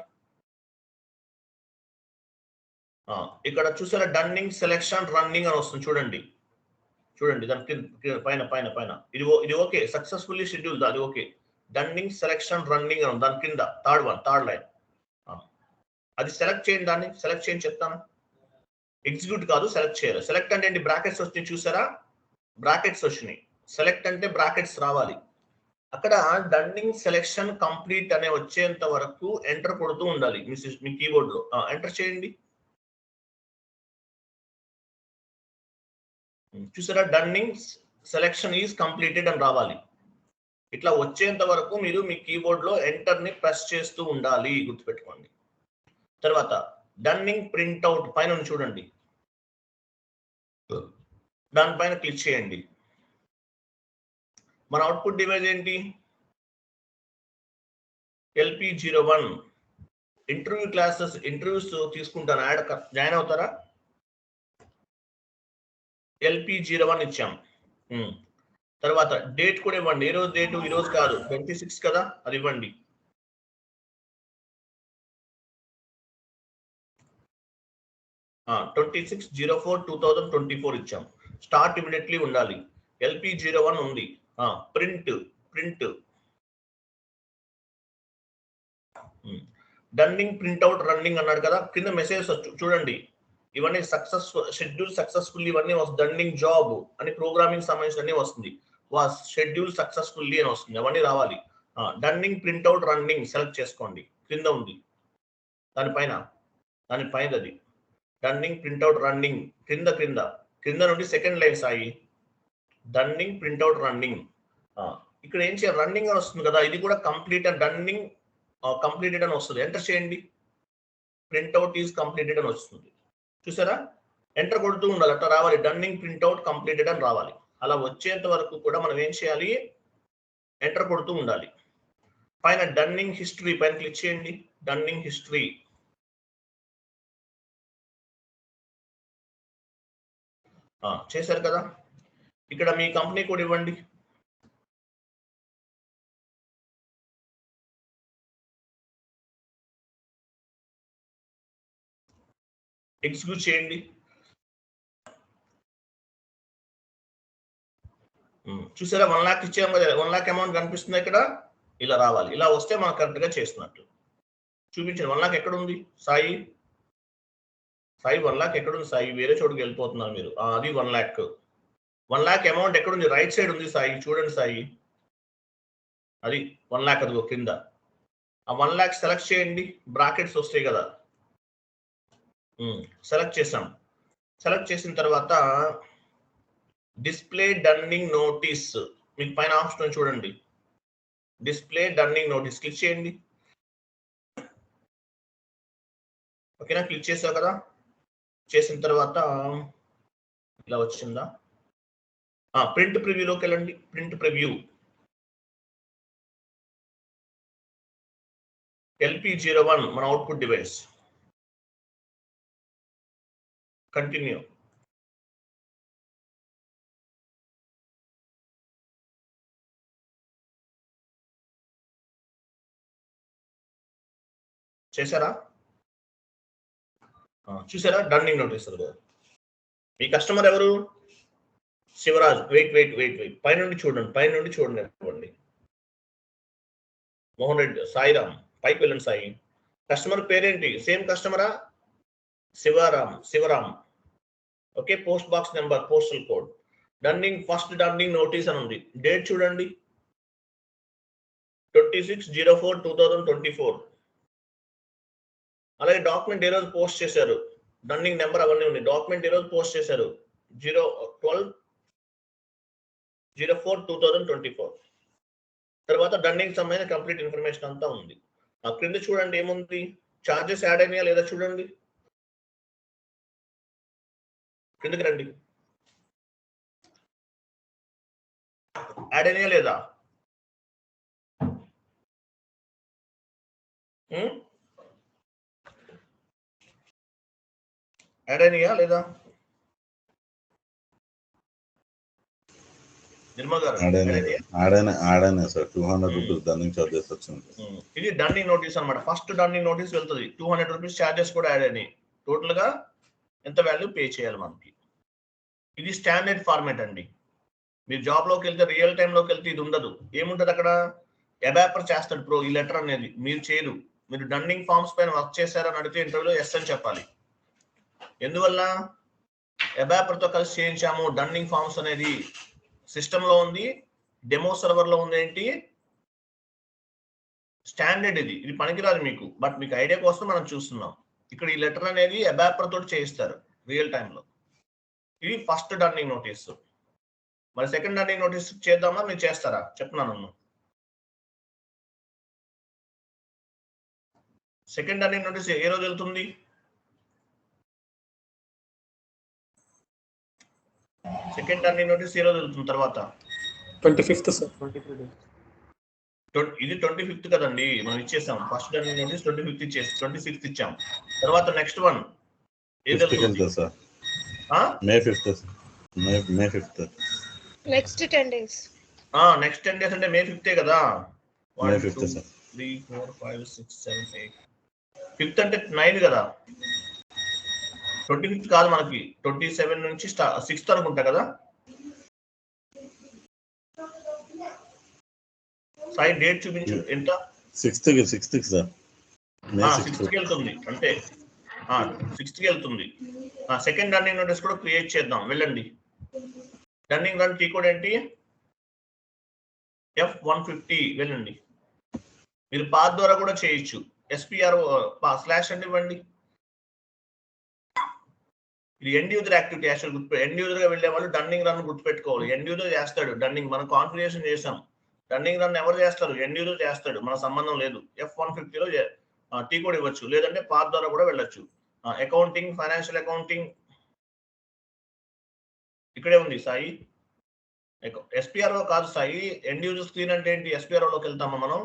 Speaker 1: ఇక్కడ చూసారా, డన్నింగ్ సెలెక్షన్ రన్నింగ్ అని వస్తుంది, చూడండి దాని పైన పైన పైన ఇది ఓకే, సక్సెస్ఫుల్లీ షెడ్యూల్, అది ఓకే. డన్నింగ్ సెలెక్షన్ రన్నింగ్ అని దాని కింద థర్డ్ లైన్, అది సెలెక్ట్ చేయండి. దాన్ని సెలెక్ట్ చేయండి చెప్తాను. ఎగ్జిక్యూట్ కాదు, సెలెక్ట్ చేయాలి. సెలెక్ట్ అంటే ఏంటి? బ్రాకెట్స్ వచ్చినాయి చూసారా, బ్రాకెట్స్ వచ్చినాయి. సెలెక్ట్ అంటే బ్రాకెట్స్ రావాలి. అక్కడ డన్నింగ్ సెలెక్షన్ కంప్లీట్ అనే వచ్చేంత వరకు ఎంటర్ కొడుతూ ఉండాలి మీ కీబోర్డ్ లో. ఎంటర్ చేయండి. చూసారా, డన్నింగ్ సెలెక్షన్ ఈజ్ కంప్లీటెడ్ అని రావాలి. ఇట్లా వచ్చేంత వరకు మీరు మీ కీబోర్డ్ లో ఎంటర్ ని ప్రెస్ చేస్తూ ఉండాలి, గుర్తుపెట్టుకోండి. తర్వాత డన్నింగ్ ప్రింట్అవుట్ పైన చూడండి, దానిపైన క్లిక్ చేయండి. మన అవుట్పుట్ డివైస్ ఏంటి? LP01 ఇంటర్వ్యూ క్లాసెస్, ఇంటర్వ్యూస్ తీసుకుంటాను, జాయిన్ అవుతారా? LP01 ఇచ్చాం. తర్వాత డేట్ కూడా ఇవ్వండి. ఏ రోజు డేటు? ఈ రోజు కాదు, 26 కదా, అది ఇవ్వండి. ఆ 26/04/2024 ఇచ్చాం. స్టార్ట్ ఇమిడియట్లీ ఉండాలి. LP01 ఉంది. ప్రింట్ డన్నింగ్ ప్రింట్అవుట్ రన్నింగ్ అన్నాడు కదా, కింద మెసేజ్ చూడండి. ఇవన్నీ షెడ్యూల్ సక్సెస్ఫుల్లీ, ఇవన్నీ డన్నింగ్ జాబ్ అని ప్రోగ్రామింగ్ సంబంధించిన అన్ని వస్తుంది. షెడ్యూల్ సక్సెస్ఫుల్లీ అని వస్తుంది, అవన్నీ రావాలి. డన్నింగ్ ప్రింట్అవుట్ రన్నింగ్ సెలెక్ట్ చేసుకోండి, క్రింద ఉంది. దానిపైన అది డన్నింగ్ ప్రింట్అవుట్ రన్నింగ్ క్రింద నుండి second line Sai. Dunning printout running. ఇక్కడ ఏం చేయాలి? రన్నింగ్ అని వస్తుంది కదా, ఇది కూడా కంప్లీట్ అండ్ డన్నింగ్ కంప్లీటెడ్ అని వస్తుంది. ఎంటర్ చేయండి. ప్రింట్అవుట్ ఈజ్ కంప్లీటెడ్ అని వస్తుంది. చూసారా? ఎంటర్ కొడుతూ ఉండాలి, అట్లా రావాలి. డన్నింగ్ ప్రింట్అవుట్ కంప్లీటెడ్ అని రావాలి. అలా వచ్చేంత వరకు కూడా మనం ఏం చేయాలి? ఎంటర్ కొడుతూ ఉండాలి. పైన డన్నింగ్ హిస్టరీ పైన క్లిక్ చేయండి. Dunning history. చేశారు కదా. ఇక్కడ మీ కంపెనీ కూడా ఇవ్వండి. ఎగ్జిక్యూట్ చేయండి. చూసారా? 1 లాక్ ఇచ్చాము కదా, 1 లాక్ అమౌంట్ కనిపిస్తుంది ఇక్కడ. ఇలా రావాలి. ఇలా వస్తే మనం కరెక్ట్ గా చేస్తున్నట్టు చూపించండి. 1 లాక్ ఎక్కడ ఉంది సాయి? 1 లాక్ ఎక్కడుంది సాయి? వేరే చోటుకి వెళ్ళిపోతున్నారు మీరు. అది 1 లాక్. 1 లాక్ అమౌంట్ ఎక్కడుంది? రైట్ సైడ్ ఉంది సాయి, చూడండి సాయి. అది 1 లాక్, అదిగో కింద. ఆ 1 లాక్ సెలెక్ట్ చేయండి. బ్రాకెట్స్ వస్తాయి కదా, సెలెక్ట్ చేసాం. సెలెక్ట్ చేసిన తర్వాత డిస్ప్లే డన్నింగ్ నోటీస్, మీకు పైన ఆప్షన్ చూడండి. డిస్ప్లే డన్నింగ్ నోటీస్ క్లిక్ చేయండి. ఓకేనా? క్లిక్ చేసావు కదా. చేసిన తర్వాత ఇలా వచ్చిందా? ప్రింట్ ప్రివ్యూలోకి వెళ్ళండి. ప్రింట్ ప్రివ్యూ LP01 మన అవుట్పుట్ డివైస్. కంటిన్యూ. చేశారా? చూసారా? Dunning notice. మీ కస్టమర్ ఎవరు? శివరాజ్. వెయిట్. పైనుండి చూడండి. మోహన్ రెడ్డి, సాయిరామ్. పైకి వెళ్ళండి సాయి. కస్టమర్ పేరేంటి? సేమ్ కస్టమరా? Shivram. Okay. Post box number, postal code. First dunning notice అని ఉంది. డేట్ చూడండి, 26/04/2024. అలాగే డాక్యుమెంట్ ఏ రోజు పోస్ట్ చేశారు, డన్నింగ్ నెంబర్ అవన్నీ ఉన్నాయి. డాక్యుమెంట్ ఏ రోజు పోస్ట్ చేశారు? 12/04/2024. తర్వాత డన్నింగ్ సంబంధించిన కంప్లీట్ ఇన్ఫర్మేషన్ అంతా ఉంది. ఆ క్రింద చూడండి ఏముంది, చార్జెస్ యాడ్ అయినాయా లేదా చూడండి. కిందకి రండి. యాడ్ అయినాయా లేదా? యాడ్ అయినాయా లేదా? నిర్మల్ గారు,
Speaker 2: సార్ 200 రూపీస్ డన్నింగ్ చార్జెస్ వచ్చింది.
Speaker 1: ఇది డన్నింగ్ నోటీస్ అన్నమాట. ఫస్ట్ డన్నింగ్ నోటీస్ వెళ్తుంది. 200 రూపీస్ చార్జెస్ కూడా యాడ్ అయినాయి. టోటల్ గా ఎంత వాల్యూ పే చేయాలి మనకి. ఇది స్టాండర్డ్ ఫార్మాట్ అండి. మీరు జాబ్ లోకి వెళ్తే, రియల్ టైమ్ లోకి వెళ్తే ఇది ఉండదు. ఏముంటది అక్కడ? ఎబాపర్ చేస్తాడు ఈ లెటర్ అనేది. మీరు చేయరు. మీరు డన్నింగ్ ఫార్మ్స్ పైన వర్క్ చేశారని అడిగితే ఇంటర్వ్యూలో ఎస్ అని చెప్పాలి. ఎందువల్ల? ఎబాపర్ తో కలిసి చేయించాము. డన్నింగ్ ఫార్మ్స్ అనేది సిస్టమ్ లో ఉంది, డెమో సర్వర్ లో ఉంది. ఏంటి స్టాండర్డ్ ఇది పనికిరాదు మీకు, బట్ మీకు ఐడియా కోసం మనం చూస్తున్నాం. ఇక్కడ ఈ లెటర్ అనేది ఎబాపర్ తోటి చేయిస్తారు రియల్ టైమ్ లో. ఇది ఫస్ట్ డన్నింగ్ నోటీస్. మరి సెకండ్ డన్నింగ్ నోటీస్ చేద్దామా? మీరు చేస్తారా? చెప్తున్నాను. సెకండ్ డన్నింగ్ నోటీస్ ఏ రోజు వెళ్తుంది? సెకండ్ డన్నింగ్ నోటీస్ ఏ రోజు వెళ్తుంది? తర్వాత
Speaker 3: 25th సార్.
Speaker 4: 23 days.
Speaker 1: ఇది 25th కదండి, మనం ఇచ్చేసాం. ఫస్ట్ రన్నింగ్ నోటీస్ 25th ఇచ్చేసి 26th ఇచ్చాం. తర్వాత నెక్స్ట్ వన్ ఏం
Speaker 2: 5th కి
Speaker 1: జరుగుతుంది?
Speaker 2: వెళ్తుంది sir. May 5th. May 5th.
Speaker 5: Next 10 days.
Speaker 1: Next 10 days అంటే May 5th కదా.
Speaker 2: May 5th sir.
Speaker 1: 3 4 5 6 7 8 5th అంటే 9 కదా. 25th కాదు, మనకి 27 నుంచి 6th అనుకుంటా కదా. సాయి డేట్ చూపించు ఎంత.
Speaker 2: 6th కి సార్. May
Speaker 1: 6th కి వెళ్తుంది అంటే 6th కి వెళ్తుంది. సెకండ్ రన్నింగ్ నోటీస్ కూడా క్రియేట్ చేద్దాం, వెళ్ళండి. రన్నింగ్ రన్ టీ కోడ్ ఏంటి? F150 వెళ్ళండి. మీరు పాత్ ద్వారా కూడా చేయొచ్చు. SPRO స్లాష్ అంటే ఇవ్వండి. ఇది ఎండ్ యూజర్ యాక్టివిటీ. యాక్చువల్ గుర్తు ఎండ్ యూజర్ గా వెళ్ళే వాళ్ళు డన్నింగ్ రన్ గుర్తుపెట్టుకోవాలి. ఎండ్ యూజర్ చేస్తాడు డన్నింగ్. మనం కాన్ఫిగరేషన్ చేసాం. రన్నింగ్ రన్ ఎవరు చేస్తారు? ఎండ్ యూజర్ చేస్తాడు, మన సంబంధం లేదు. F150లో టీ కోడ్ ఇవ్వచ్చు, లేదంటే పాత్ ద్వారా కూడా వెళ్ళొచ్చు. అకౌంటింగ్, ఫైనాన్షియల్ అకౌంటింగ్ ఇక్కడే ఉంది సాయి. SPRO కాదు సాయి, ఎండ్ యూజర్ స్క్రీన్ అంటే ఏంటి? SPRO లోకి వెళ్తామా మనం.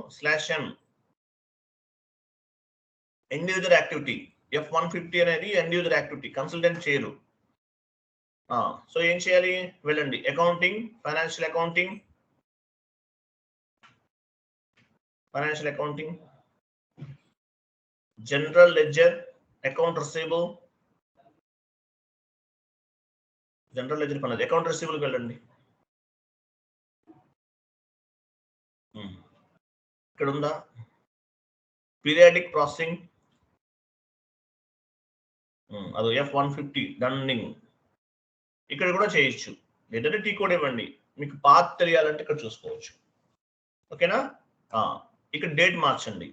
Speaker 1: /n end user activity. F150 అనేది ఎండ్ యూజర్ యాక్టివిటీ, కన్సల్టెంట్ చేయరు. సో ఏం చేయాలి? వెళ్ళండి. Accounting, financial accounting, general ledger, account receivable. General ledger పని, అకౌంట్ రిసీవబుల్కి వెళ్ళండి. ఇక్కడ ఉందా? పీరియాడిక్ ప్రాసెసింగ్, అది F150 డన్నింగ్. ఇక్కడ కూడా చేయొచ్చు, లేదంటే టీ కోడ్ ఇవ్వండి. మీకు పాత్ తెలియాలంటే ఇక్కడ చూసుకోవచ్చు. ఓకేనా? ఇక్కడ డేట్ మార్చండి,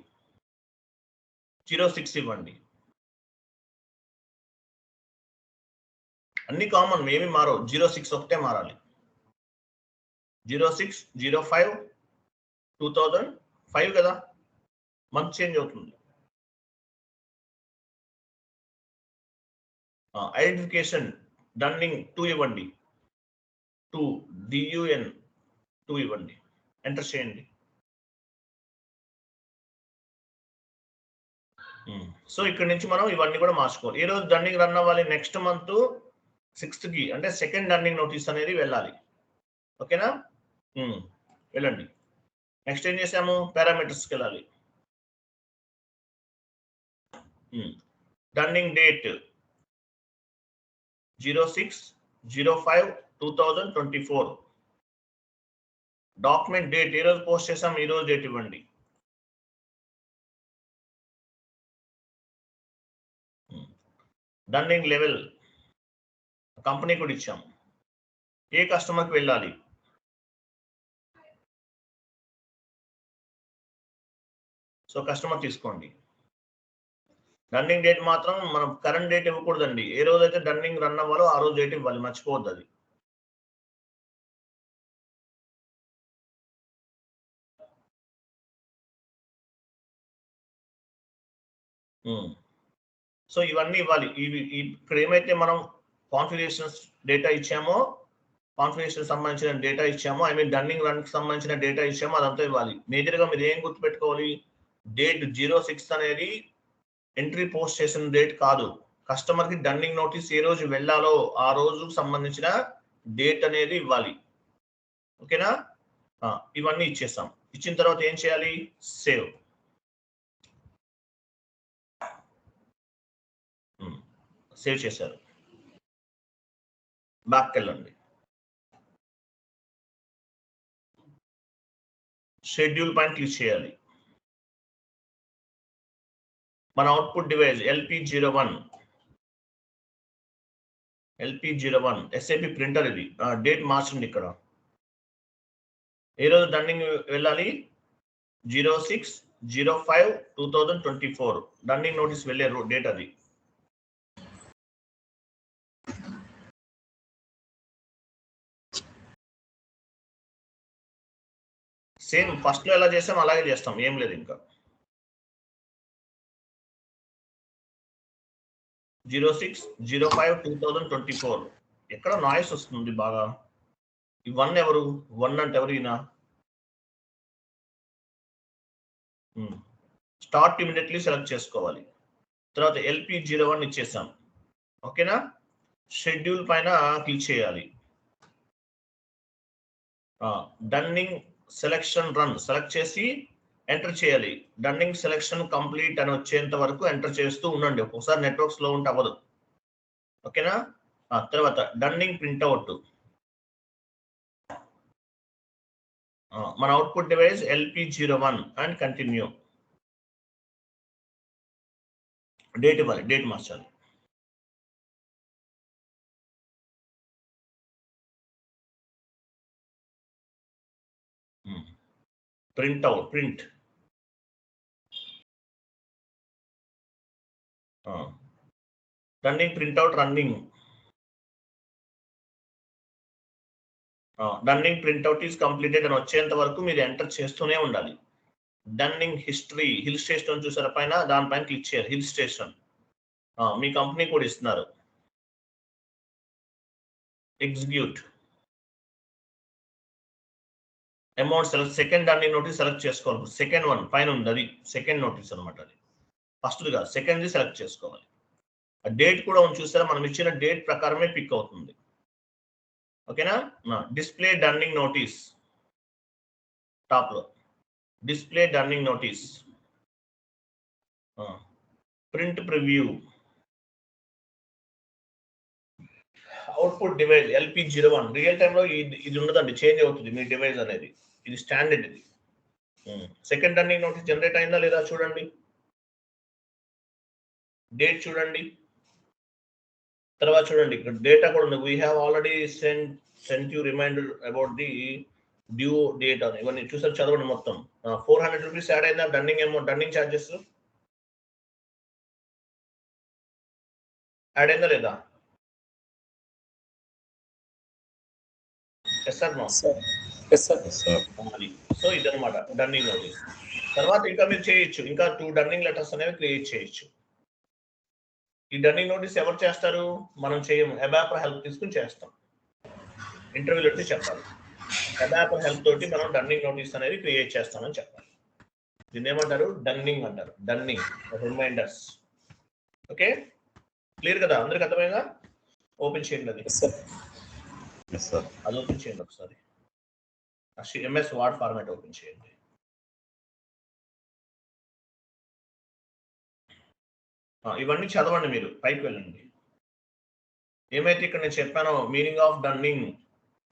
Speaker 1: 06 ఇవ్వండి. అన్ని కామన్, ఏమి మారవు. 06 ఒకటే మారాలి. 06/05/2005 కదా, మంత్ చేంజ్ అవుతుంది. ఐడెంటిఫికేషన్ డన్నింగ్ 2 ఇవ్వండి. 2 DUN 2 ఇవ్వండి. ఎంటర్ చేయండి. సో ఇక్కడ నుంచి మనం ఇవన్నీ కూడా మార్చుకోవాలి. ఏ రోజు డన్నింగ్ రన్ అవ్వాలి? నెక్స్ట్ మంత్ 6th కి, అంటే సెకండ్ డన్నింగ్ నోటీస్ అనేది వెళ్ళాలి. ఓకేనా? వెళ్ళండి. నెక్స్ట్ ఏం చేసాము? పారామీటర్స్కి వెళ్ళాలి. Dunning date 06/05/2024. డాక్యుమెంట్ డేట్ ఏ రోజు పోస్ట్ చేసాం, ఈ రోజు డేట్ ఇవ్వండి. డన్నింగ్ లెవెల్ కంపెనీ కూడా ఇచ్చాం. ఏ కస్టమర్కి వెళ్ళాలి? సో కస్టమర్ తీసుకోండి. డన్నింగ్ డేట్ మాత్రం మనం కరెంట్ డేట్ ఇవ్వకూడదండి. ఏ రోజు అయితే డన్నింగ్ రన్ అవ్వాలో ఆ రోజు డేట్ ఇవ్వాలి, మర్చిపోవద్దు అది. సో ఇవన్నీ ఇవ్వాలి. ఇక్కడ ఏమైతే మనం కాన్ఫిగరేషన్స్ డేటా ఇచ్చామో, కాన్ఫిగరేషన్ సంబంధించిన డేటా ఇచ్చామో, డన్నింగ్ రన్ కి సంబంధించిన డేటా ఇచ్చామో అదంతా ఇవ్వాలి. మేజర్ గా మీరు ఏం గుర్తుపెట్టుకోవాలి? డేట్ 06 అనేది ఎంట్రీ పోస్ట్ చేసిన డేట్ కాదు. కస్టమర్ కి డన్నింగ్ నోటీస్ ఏ రోజు వెళ్ళాలో ఆ రోజుకు సంబంధించిన డేట్ అనేది ఇవ్వాలి. ఓకేనా? ఇవన్నీ ఇచ్చేస్తాం. ఇచ్చిన తర్వాత ఏం చేయాలి? సేవ్. సేవ్ చేశారు. బ్యాక్ వెళ్ళండి. షెడ్యూల్ పైన క్లిక్ చేయాలి. మన output device LP01 SAP printer. ఇది డేట్ మార్చండి. ఇక్కడ ఏ రోజు డన్నింగ్ వెళ్ళాలి? 06/05/2024 డన్నింగ్ నోటీస్ వెళ్ళే డేట్ అది. సేమ్ ఫస్ట్ లో ఎలా చేస్తాం అలాగే చేస్తాం, ఏం లేదు ఇంకా. 06/05/2024 ఎక్కడ నాయిస్ వస్తుంది బాగా. ఈ 1 ఎవరు? 1 అంటే ఎవరు? ఈయన స్టార్ట్ ఇమీడియట్లీ సెలెక్ట్ చేసుకోవాలి. తర్వాత LP01 ఇచ్చేసాం. ఓకేనా? షెడ్యూల్ పైన క్లిక్ చేయాలి. డన్నింగ్ సెలెక్షన్ రన్ సెలెక్ట్ చేసి ఎంటర్ చేయాలి. డన్నింగ్ సెలెక్షన్ కంప్లీట్ అని వచ్చేంత వరకు ఎంటర్ చేస్తూ ఉండండి. ఒక్కొక్కసారి నెట్వర్క్ స్లో ఉంటే అవ్వదు. ఓకేనా? తర్వాత డన్నింగ్ ప్రింట్అవుట్. మన output device LP01 and continue. Date ఇవ్వాలి, డేట్ మార్చాలి. Printout print running printout running dunning printout is completed అని వచ్చేంత వరకు మీరు ఎంటర్ చేస్తూనే ఉండాలి. డన్నింగ్ హిస్టరీ హిల్ స్టేషన్ చూసారా పైన, దానిపైన క్లిక్ చేయాలి. హిల్ స్టేషన్ మీ కంపెనీ కూడా ఇస్తున్నారు. Execute amount select. Second dunning notice select చేసుకోవాలి. సెకండ్ వన్ పైన ఉంది, అది సెకండ్ నోటీస్ అనమాట. అది ఫస్ట్ కాదు, సెకండ్ సెలెక్ట్ చేసుకోవాలి. ఆ డేట్ కూడా ఉంది చూసారా, మనం ఇచ్చిన డేట్ ప్రకారమే పిక్ అవుతుంది. ఓకేనా? డిస్ప్లే డన్నింగ్ నోటీస్ టాప్ లో, display dunning notice, print preview, output device LP01. Real టైంలో ఇది ఉండదండి, చేంజ్ అవుతుంది మీ డివైస్ అనేది. ఇది స్టాండర్డ్. ఇది సెకండ్ డన్నింగ్ నోటీస్ జనరేట్ అయిందా లేదా చూడండి. డేట్ చూడండి. తర్వాత చూడండి ఇక్కడ డేటా కూడా ఉంది. We have already sent you reminder about the due date అని. ఇవన్నీ చూసారు, చదవండి మొత్తం. 400 రూపీస్ యాడ్ అయిందా dunning amount, dunning charges add అయిందా లేదా? Yes sir, no? సో ఇదనమాట డన్నింగ్ నోటీస్. తర్వాత ఇంకా మీరు చేయొచ్చు, ఇంకా 2 డన్నింగ్ లెటర్స్ అనేవి క్రియేట్ చేయొచ్చు. ఈ డన్నింగ్ నోటీస్ ఎవరు చేస్తారు? మనం చేయము. అబాపర్ హెల్ప్ తీసుకుని చేస్తాం. ఇంటర్వ్యూలో వచ్చి చెప్పాలి, అబాపర్ హెల్ప్ తోటి మనం డన్నింగ్ నోటీస్ అనేది క్రియేట్ చేస్తామని చెప్పాలి. దీన్ని ఏమంటారు? డన్నింగ్ అంటారు. Dunning reminders. ఓకే, క్లియర్ కదా? అందరికి అర్థమైందా? ఓపెన్ చేయండి అది. అది ఓపెన్ చేయండి ఒకసారి. MS వర్డ్ ఫార్మాట్ ఓపెన్ చేయండి. ఇవన్నీ చదవండి, మీరు పైకి వెళ్ళండి. ఏమైతే ఇక్కడ నేను చెప్పానో, meaning of dunning,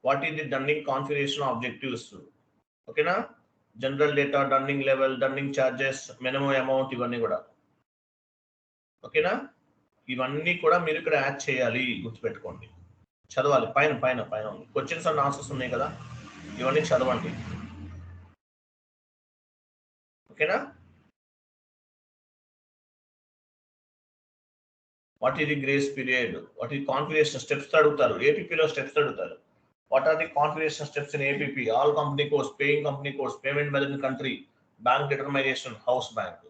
Speaker 1: what is the dunning configuration objectives. ఓకేనా? General data, dunning level, dunning charges, minimum amount, ఇవన్నీ కూడా. ఓకేనా? ఇవన్నీ కూడా మీరు ఇక్కడ యాడ్ చేయాలి, గుర్తుపెట్టుకోండి. చదవాలి, పైన పైన పైన ఉంది. క్వశ్చన్స్ అండ్ ఆన్సర్స్ ఉన్నాయి కదా, ఇవన్నీ చదవండి. ఓకేనా? What is the grace period, what is configuration steps అడుగుతారు. ఏపీపీలో స్టెప్స్ అడుగుతారు. What are the configuration steps in APP? All company codes, paying company codes, payment method in country, bank determination, house bank.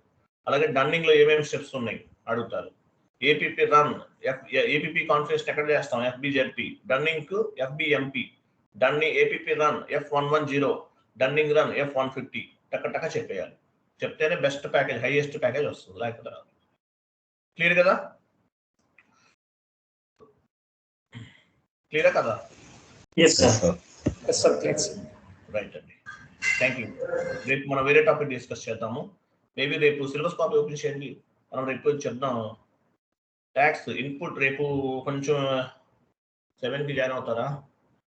Speaker 1: అలాగే dunning లో ఏమేమి steps ఉన్నాయి అడుగుతారు. APP run, APP configuration ఎక్కడ చేస్తాం? FBZP. డన్నింగ్ కు FBMP. Dunning APP run F110, dunning run F150. టక్క చెప్పేయాలి. చెప్తేనే బెస్ట్ ప్యాకేజ్, హైయెస్ట్ ప్యాకేజ్ వస్తుంది, లేకపోతే రాదు. క్లియర్ కదా? క్లియరా కదా? రైట్ అండి, థ్యాంక్ యూ. రేపు మనం వేరే టాపిక్ డిస్కస్ చేద్దాము. మేబీ రేపు సిలబస్ కాపీ ఓపెన్ చేయండి, మనం రేపు చెప్దాం. ట్యాక్స్ ఇన్పుట్ రేపు కొంచెం 7కి జాయిన్ అవుతారా?